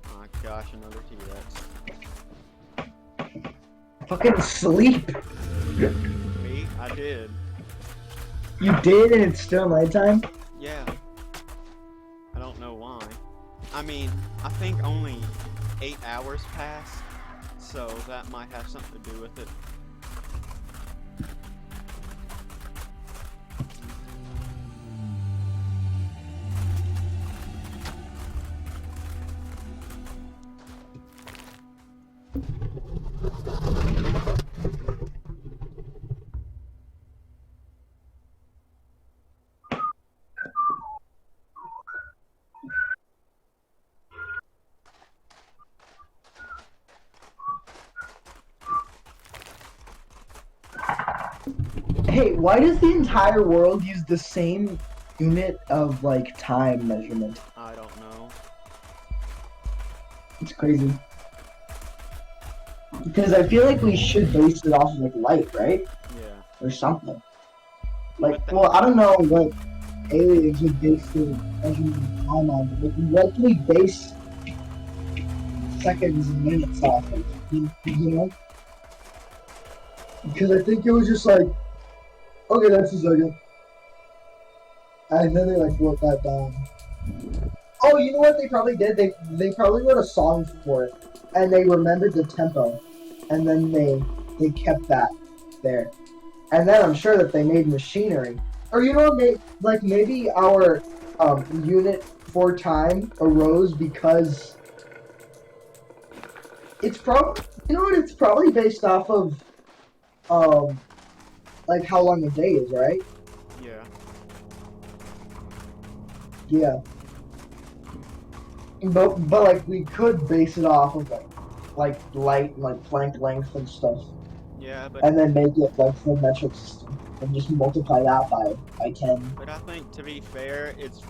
oh my gosh, another T-Rex. Fucking sleep. Me? I did. You did, and it's still nighttime. Yeah. I don't know why. I mean, I think only 8 hours passed, so that might have something to do with it. Hey, why does the entire world use the same unit of like time measurement? I don't know. It's crazy. Because I feel like we should base it off of like light, right? Yeah. Or something. Like, But well, I don't know what aliens would base their measurement of time on, but what do we base seconds and minutes off of? You know? Because I think it was just like, okay, that's a second. And then they like wrote that down. Oh, you know what they probably did? They probably wrote a song for it, and they remembered the tempo, and then they kept that there. And then I'm sure that they made machinery, or you know, like maybe our unit for time arose because it's probably, you know what, it's probably based off of like how long a day is, right? yeah. Yeah. But like we could base it off of like light and like Planck length and stuff, Yeah, and then make it like full metric system and just multiply that by 10. but I think to be fair, it's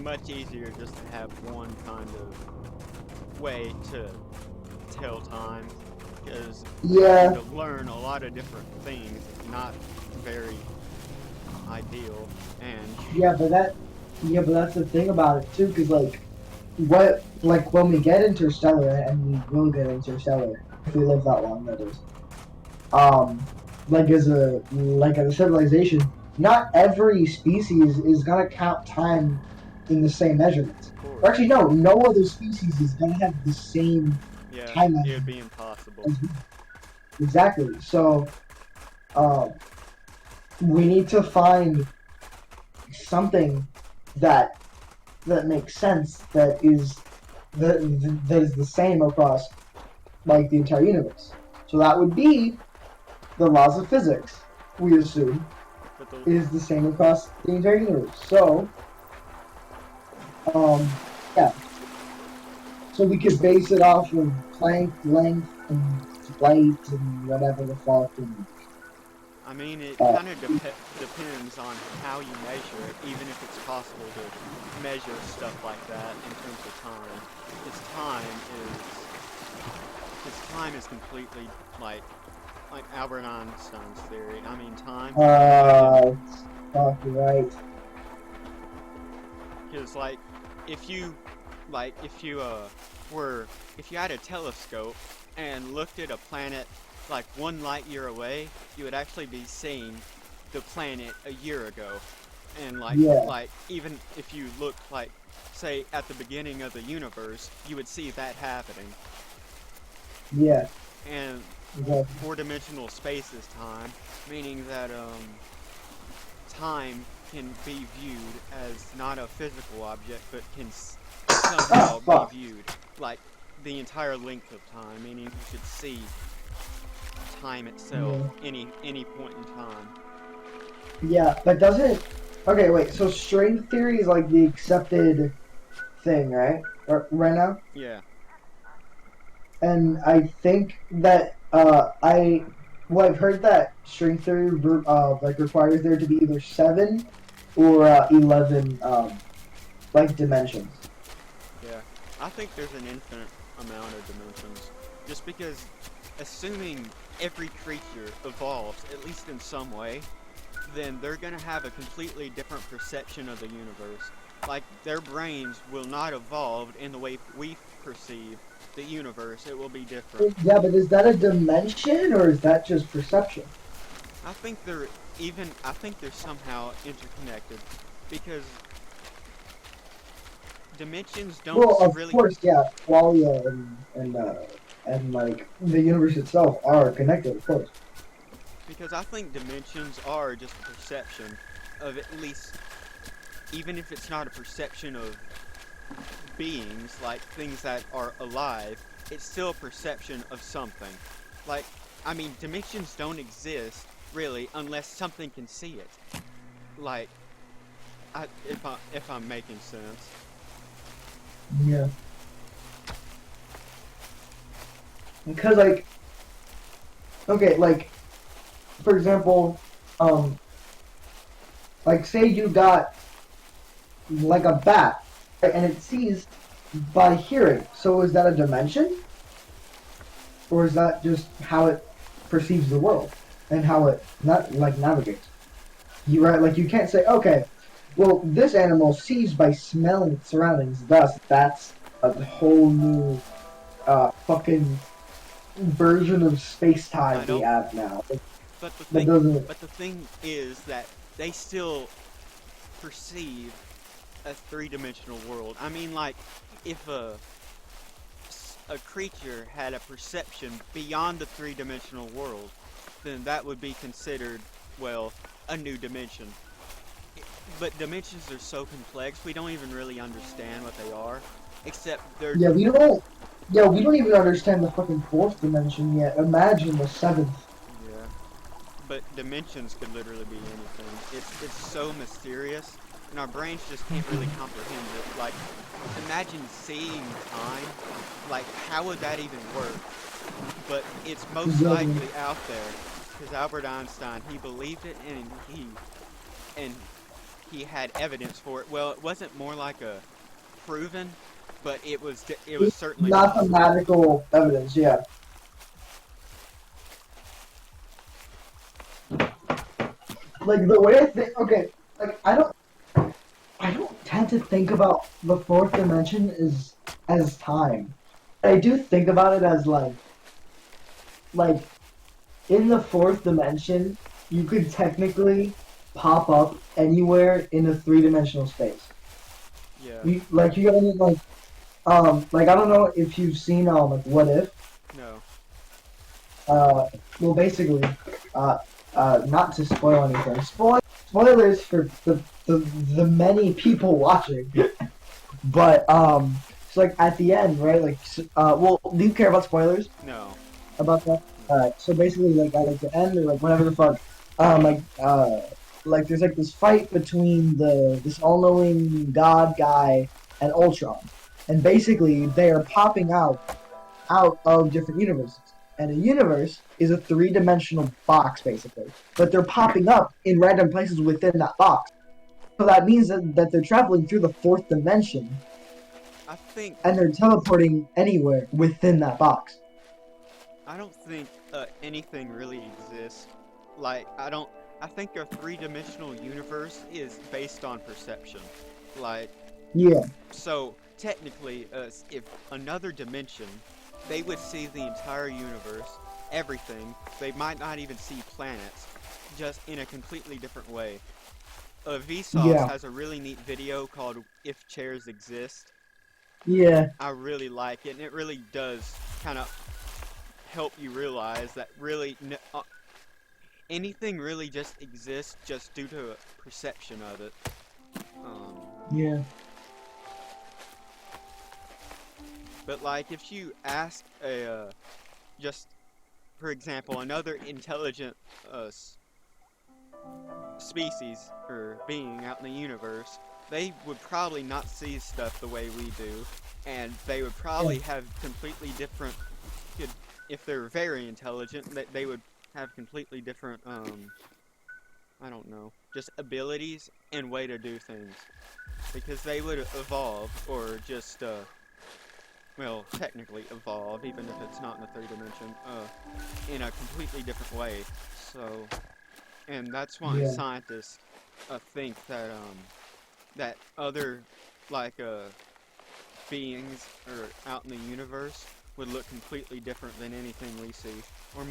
much easier just to have one kind of way to tell time, because Yeah, to learn a lot of different things is not very ideal. And but that's the thing about it too, because like when we get Interstellar, and we will get Interstellar if we live that long, that is. Like as a civilization, not every species is gonna count time in the same measurements. of Or course, actually, no other species is gonna have the same yeah, time it would measurement be impossible. as we. Exactly. So, um, we need to find something that makes sense, that is the same across like the entire universe. So that would be the laws of physics. We assume But the is the same across the entire universe. So, um, yeah. So we could base it off of Planck length and light and whatever the fuck. And, I mean, it uh, kind of depends on how you measure it, even if it's possible to measure stuff like that in terms of time. Because time is completely like Albert Einstein's theory. I mean, time. fuck, right. Because like, if you if you if you had a telescope and looked at a planet like 1 light year away, you would actually be seeing the planet a year ago. And Yeah, even if you looked like, say, at the beginning of the universe, you would see that happening. yeah, And exactly. four-dimensional space is time, meaning that time can be viewed as not a physical object, but can Oh, somehow fuck. be viewed like the entire length of time, meaning you could see time itself Yeah. any point in time. Yeah, but doesn't. Okay, wait. So string theory is like the accepted thing, right? Right now, Yeah, and I think that I've heard that string theory like requires there to be either 7 or 11 like dimensions. yeah. I think there's an infinite amount of dimensions, just because assuming every creature evolves at least in some way, then they're gonna have a completely different perception of the universe. Like, their brains will not evolve in the way we perceive the universe. It will be different. Yeah, but is that a dimension or is that just perception? I think I think they're somehow interconnected because dimensions don't Well, of really, course, yeah. Qualia and like the universe itself are connected, of course. because I think dimensions are just a perception of at least, even if it's not a perception of beings, like things that are alive, it's still a perception of something. Like, I mean, dimensions don't exist, really, unless something can see it. Like, if I'm making sense. Yeah. Because like, okay, like for example, um, like say you got like a bat, right, and it sees by hearing. So is that a dimension, or is that just how it perceives the world and how it not like navigates? You right, like you can't say, okay, well this animal sees by smelling its surroundings. Thus, that's a whole new fucking version of space I time we know, have now. but That doesn't. the thing is that they still perceive a three-dimensional world. I mean, like, if a creature had a perception beyond the three-dimensional world, then that would be considered, well, a new dimension. But dimensions are so complex, we don't even really understand what they are, except they're, Yeah, we don't. Yeah, we don't even understand the fucking fourth dimension yet. Imagine the seventh. yeah. But dimensions could literally be anything. It's so mysterious, and our brains just can't really comprehend it. Like, imagine seeing time. Like, how would that even work? But it's most Exactly. likely out there, because Albert Einstein, he believed it, and he had evidence for it. Well, it wasn't more like a proven, but it was certainly possible. Mathematical evidence, yeah. Like the way I think, okay, like I don't tend to think about the fourth dimension as time. I do think about it as like in the fourth dimension, you could technically pop up anywhere in a three-dimensional space. Yeah. You gotta like I don't know if you've seen like What If. No. Well, basically, uh, not to spoil anything. Spoilers for the many people watching. But it's like at the end, right? Well, do you care about spoilers No. about that? So basically, like at like, the end or like whatever the fuck, like there's like this fight between this all-knowing God guy and Ultron, and basically they are popping out of different universes. And a universe is a three-dimensional box, basically. But they're popping up in random places within that box. So that means that they're traveling through the fourth dimension, I think and they're teleporting anywhere within that box. I don't think anything really exists. Like, I think our three-dimensional universe is based on perception. Like, Yeah, so technically, if another dimension, they would see the entire universe, everything. They might not even see planets, just in a completely different way. Vsauce yeah, has a really neat video called "If Chairs Exist." yeah, I really like it, and it really does kind of help you realize that really anything really just exists just due to a perception of it. Um, yeah, but like if you ask just for example, another intelligent species or being out in the universe, they would probably not see stuff the way we do, and they would yeah, probably have completely different. Could, if they're very intelligent, they would have completely different I don't know, just abilities and way to do things. Because they would evolve, or just, well, technically evolve, even if it's not in the third dimension, in a completely different way. So, And that's why Yeah. scientists think that that other like beings or out in the universe would look completely different than anything we see, or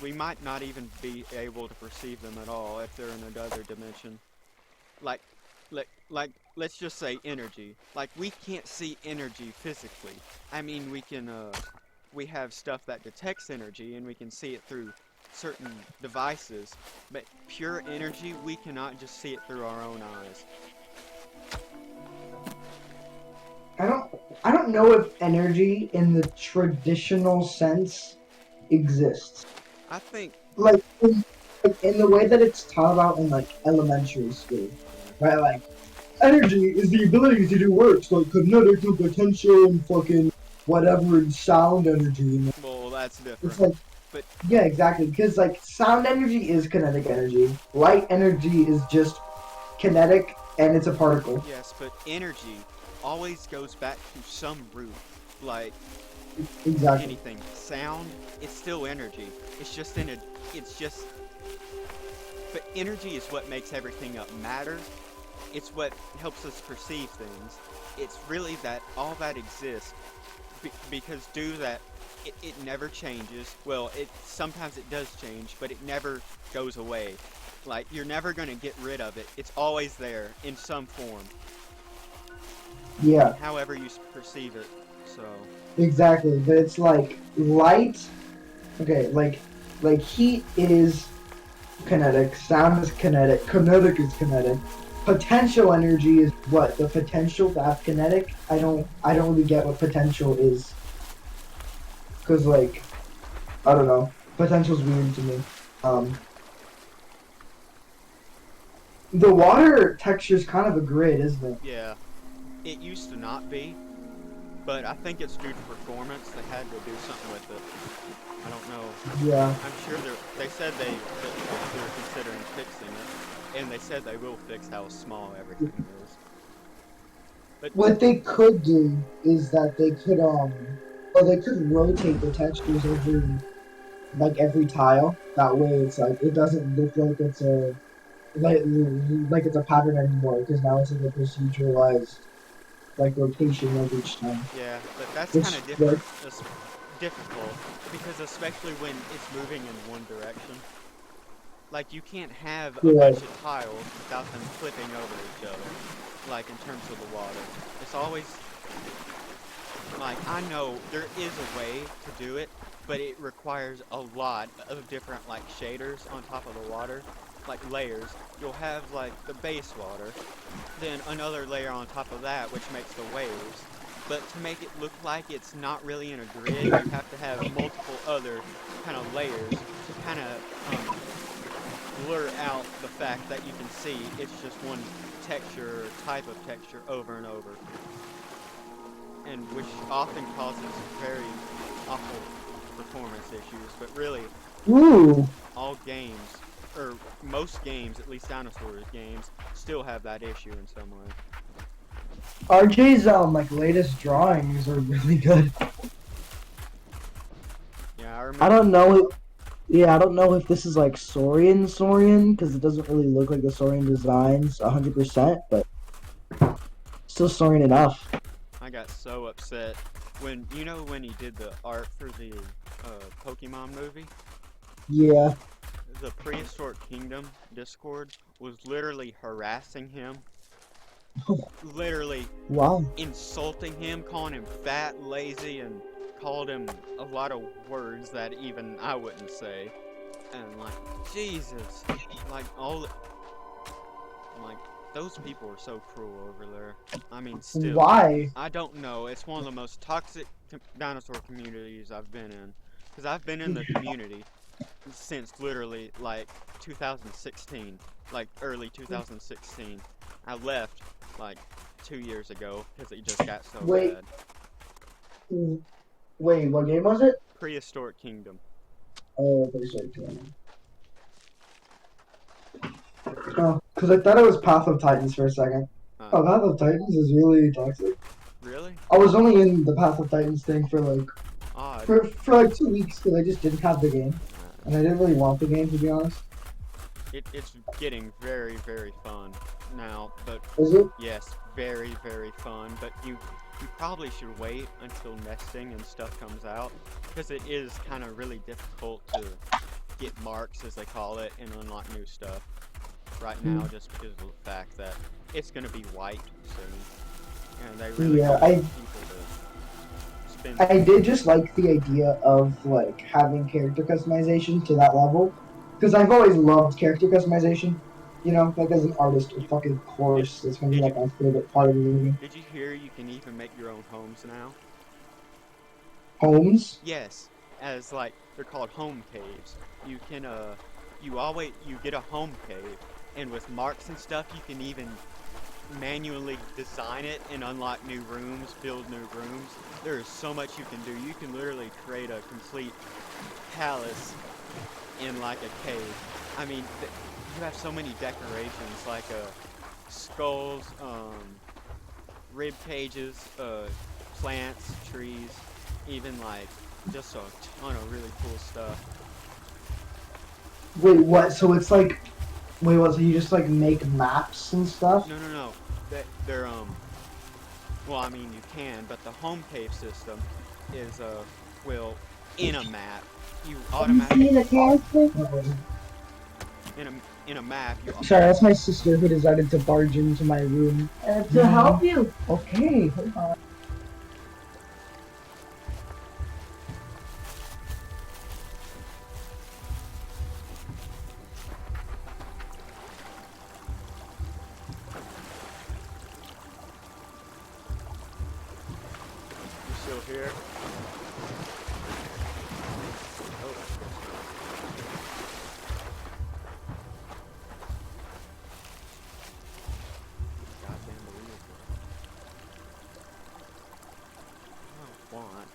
we might not even be able to perceive them at all if they're in another dimension. Like, let's just say energy. Like, we can't see energy physically. I mean, we have stuff that detects energy and we can see it through certain devices, but pure energy, we cannot just see it through our own eyes. I don't I don't know if energy in the traditional sense exists. I think, Like in the way that it's taught about in like elementary school. Right, like energy is the ability to do works like kinetic and potential and fucking whatever and sound energy. And well, that's it's different. like But yeah, exactly. Because like sound energy is kinetic energy. Light energy is just kinetic and it's a particle. yes, but energy always goes back to some root. Like Exactly. anything, sound, it's still energy. It's just in a, it's just, but energy is what makes everything up. Matter, it's what helps us perceive things. It's really that all that exists because due to that, it never changes. Well, it sometimes it does change, but it never goes away. Like you're never gonna get rid of it. It's always there in some form, Yeah, however you perceive it. So exactly. But it's like light. Okay, like heat is kinetic, sound is kinetic, kinetic is kinetic. Potential energy is what? The potential to have kinetic? I don't really get what potential is. Cause like I don't know. Potential's weird to me. Um the water texture's kind of a grid, isn't it? yeah, it used to not be, but I think it's due to performance. They had to do something with it. I don't know. Yeah. I'm sure they said they were considering fixing it, and they said they will fix how small everything is. But What they could do is that they could rotate the textures every tile. That way it's like it doesn't look like like it's a pattern anymore because now it's like a proceduralized like rotation of each time. yeah, but that's kind Which of like difficult because especially when it's moving in one direction. Like you can't have a yeah, bunch of tiles without them flipping over each other. Like in terms of the water, it's always like I know there is a way to do it, but it requires a lot of different like shaders on top of the water, like layers. You'll have like the base water, then another layer on top of that, which makes the waves. But to make it look like it's not really in a grid, you have to have multiple other kind of layers to kind of blur out the fact that you can see it's just one texture or type of texture over and over, and which often causes very awful performance issues. But really, ooh, all games, or most games, at least dinosaurs games, still have that issue in some way. RJ's like latest drawings are really good. Yeah, I I remember. don't know. Yeah, I don't know if this is like Saurian because it doesn't really look like the Saurian designs 100%, but still Saurian enough. I got so upset when when he did the art for the Pokemon movie. Yeah. The Prehistoric Kingdom Discord was literally harassing him, literally Wow. insulting him, calling him fat, lazy, and called him a lot of words that even I wouldn't say. And like, Jesus, like like those people are so cruel over there. I mean, still, Why? I don't know. It's one of the most toxic dinosaur communities I've been in, because I've been in the community since literally like 2016, like early 2016. I left like 2 years ago because it just got so Wait. bad. Wait, what game was it? Prehistoric Kingdom. Oh, oh, because I thought it was Path of Titans for a second. Oh, Path of Titans is really toxic. Really? I was only in the Path of Titans thing for like Odd. for like 2 weeks because I just didn't have the game and I didn't really want the game to be honest. it's getting very, very fun now, but Is it? yes, very, very fun. But you probably should wait until nesting and stuff comes out, because it is kind of really difficult to get marks, as they call it, and unlock new stuff right now, just because of the fact that it's gonna be white soon, and they really Yeah, don't want people to spend. I did just like the idea of like having character customization to that level, because I've always loved character customization. You know, like as an artist, of You, fucking did course, it's gonna be did you like my favorite part of the game. did you hear you can even make your own homes now? Homes. Yes, as like they're called home caves. You can you get a home cave, and with marks and stuff you can even manually design it and unlock new rooms, build new rooms. There is so much you can do. You can literally create a complete palace in like a cave. I mean, you have so many decorations like skulls, rib cages, plants, trees, even like just a ton of really cool stuff. Wait, what? So it's like, wait, what? So you just like make maps and stuff? No, no, no. They're well, I mean you can, but the home cave system is well, in a map you Have you automatically seen a character? in a map you Sorry, that's my sister who decided to barge into my room. To help you. Okay, hold on. you still here. Oh, goddamn believable. I want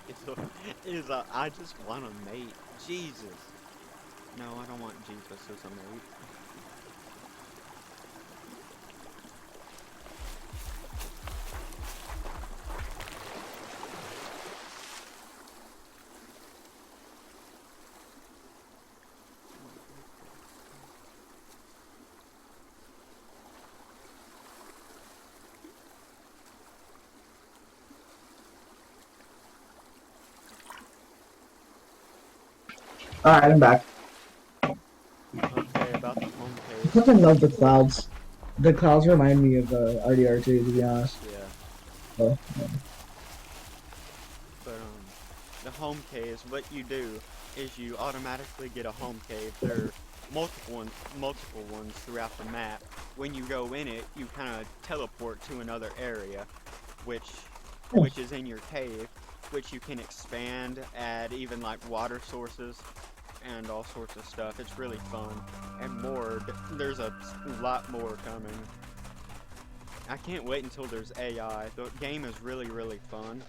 is a I just want a mate. Jesus. No, I don't want Jesus as a mate. Alright, I'm back. Okay, about the home I cave. fucking love the clouds. The clouds remind me of RDR2, to be honest. Yeah. Oh, But the home caves, what you do is you automatically get a home cave. There are multiple ones throughout the map. When you go in it, you kind of teleport to another area, which which is in your cave, which you can expand, add even like water sources and all sorts of stuff. It's really fun and more. There's a lot more coming. I can't wait until there's AI. The game is really, really fun.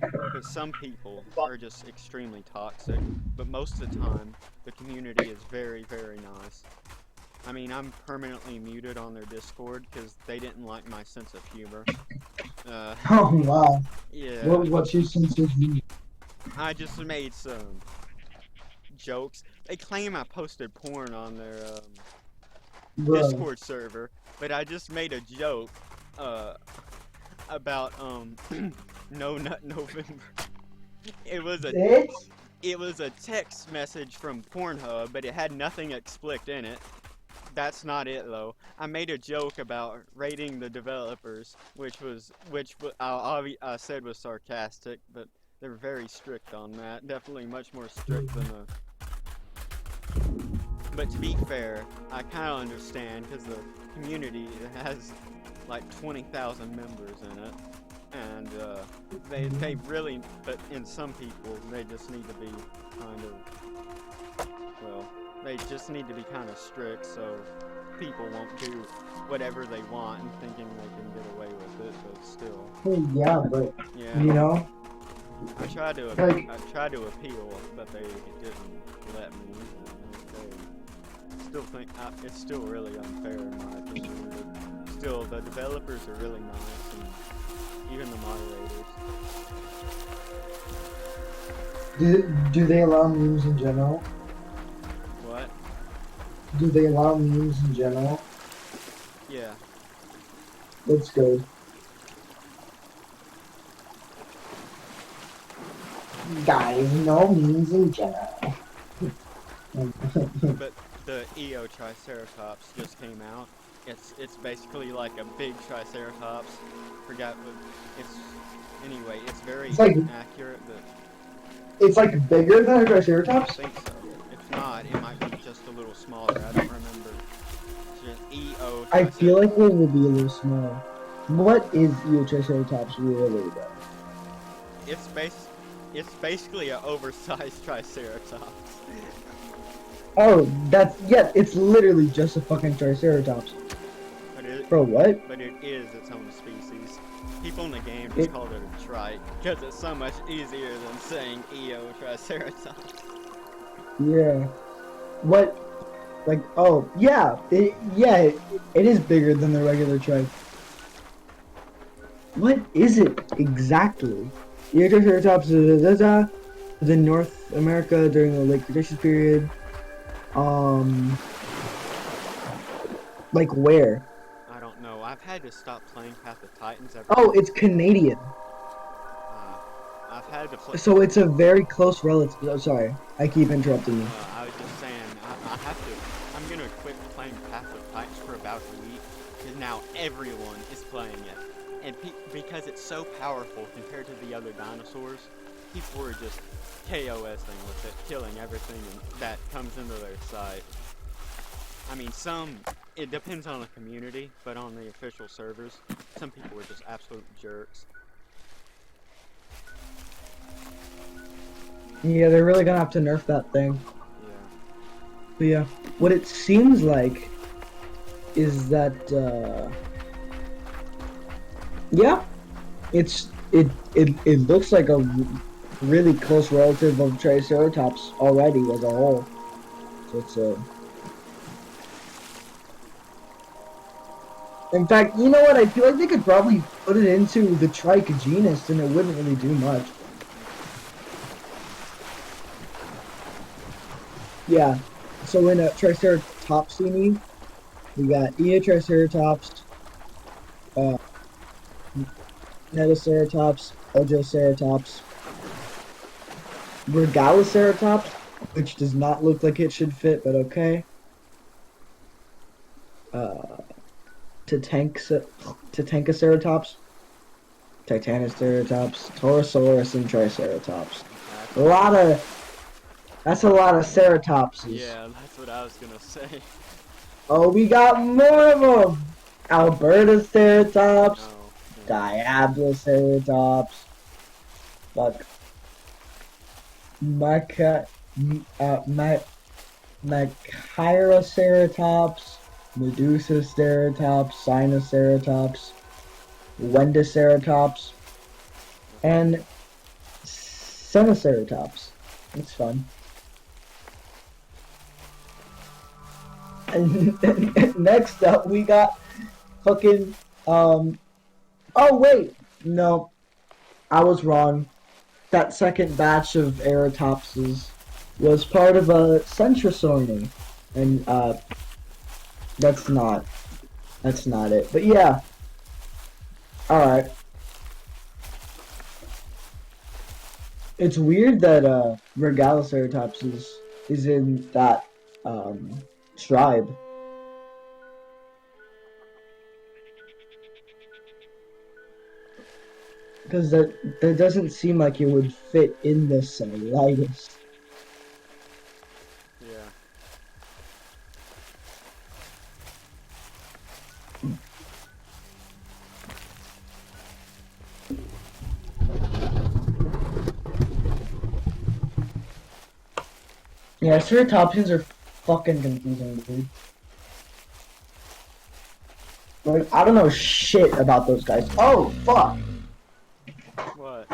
Because some people are just extremely toxic, but most of the time, the community is very, very nice. I mean, I'm permanently muted on their Discord because they didn't like my sense of humor. Uh, oh wow. yeah, What's your sense of humor? I just made some jokes. They claim I posted porn on their Bro. Discord server, but I just made a joke, uh, about No Nut November. It was a It's it was a text message from Pornhub, but it had nothing explicit in it. That's not it though. I made a joke about rating the developers, I said was sarcastic, but they're very strict on that. Definitely much more strict than a. But to be fair, I kind of understand because the community has like 20,000 members in it, and they really, but in some people they just need to be kind of, well, they just need to be kind of strict so people won't do whatever they want and thinking they can get away with it, but still, yeah, but yeah. you know, I tried to like appeal, but they didn't let me. They still think it's still really unfair in my opinion. But still, the developers are really nice, and even the moderators. do they allow memes in general? What? Do they allow memes in general? Yeah. Let's go. Guys, no memes in general. But the EO Triceratops just came out. It's basically like a big Triceratops. Forgot what it's. Anyway, it's very It's like accurate, but it's like bigger than a I Triceratops. think so. If not, it might be just a little smaller. I don't remember. It's just EO I feel like it Triceratops. will be a little small. What is Triceratops really though? It's base. It's basically an oversized Triceratops. Oh, it's literally just a fucking Triceratops. But it, Bro, what? but it is its own species. People in the game just It, called it a trike because it's so much easier than saying EO Triceratops. yeah. What? Like, oh, yeah. It is bigger than the regular trike. What is it exactly? Triceratops was in North America during the late Cretaceous period. Like where? I don't know. I've had to stop playing Path of Titans ever Oh, since. it's Canadian. I've had to play. So it's a very close relative. Oh, sorry, I keep interrupting you. I was just saying, I have to. I'm gonna quit playing Path of Titans for about a week because now everyone is playing it, and because it's so powerful compared to the other dinosaurs, people are just KOSing with it, killing everything that comes into their sight. I mean, it depends on the community, but on the official servers, some people are just absolute jerks. Yeah, they're really gonna have to nerf that thing. Yeah. But yeah, what it seems like is that yeah, it looks like a really close relative of Triceratops already as a whole. So it's a. In fact, you know what? I feel like they could probably put it into the trike genus, and it wouldn't really do much. Yeah. So in a Triceratopsini, we got Triceratops, Metaceratops, Ojoceratops, Regaliceratops, which does not look like it should fit, but okay. Tatankaceratops, Titanoceratops, Torosaurus, and Triceratops. That's a lot of ceratopses. Yeah, that's what I was gonna say. Oh, we got more of them! Albertoceratops, No. Diabloceratops, fuck, Machairoceratops, Medusaceratops, Sinoceratops, Wendoceratops, and Senoceratops. It's fun. And next up, we got fucking, oh wait, no, I was wrong. That second batch of Eratopses was part of a Centrosaurine, and that's not it. But yeah, all right. It's weird that Regaliceratops is in that tribe. Because that doesn't seem like it would fit in the Cellulitis. Yeah. Yeah, ceratopsians are fucking confusing, dude. Like, I don't know shit about those guys. Oh, fuck! What?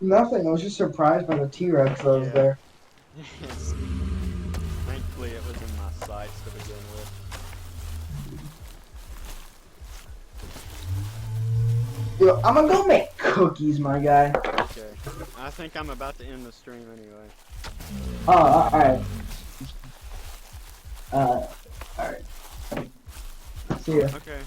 Nothing, I was just surprised by the T-Rex that was there. Yes. Thankfully, it was in my sights to begin with. Yo, I'm gonna go make cookies, my guy. Okay. I think I'm about to end the stream anyway. Oh, alright. Alright. See ya. Okay.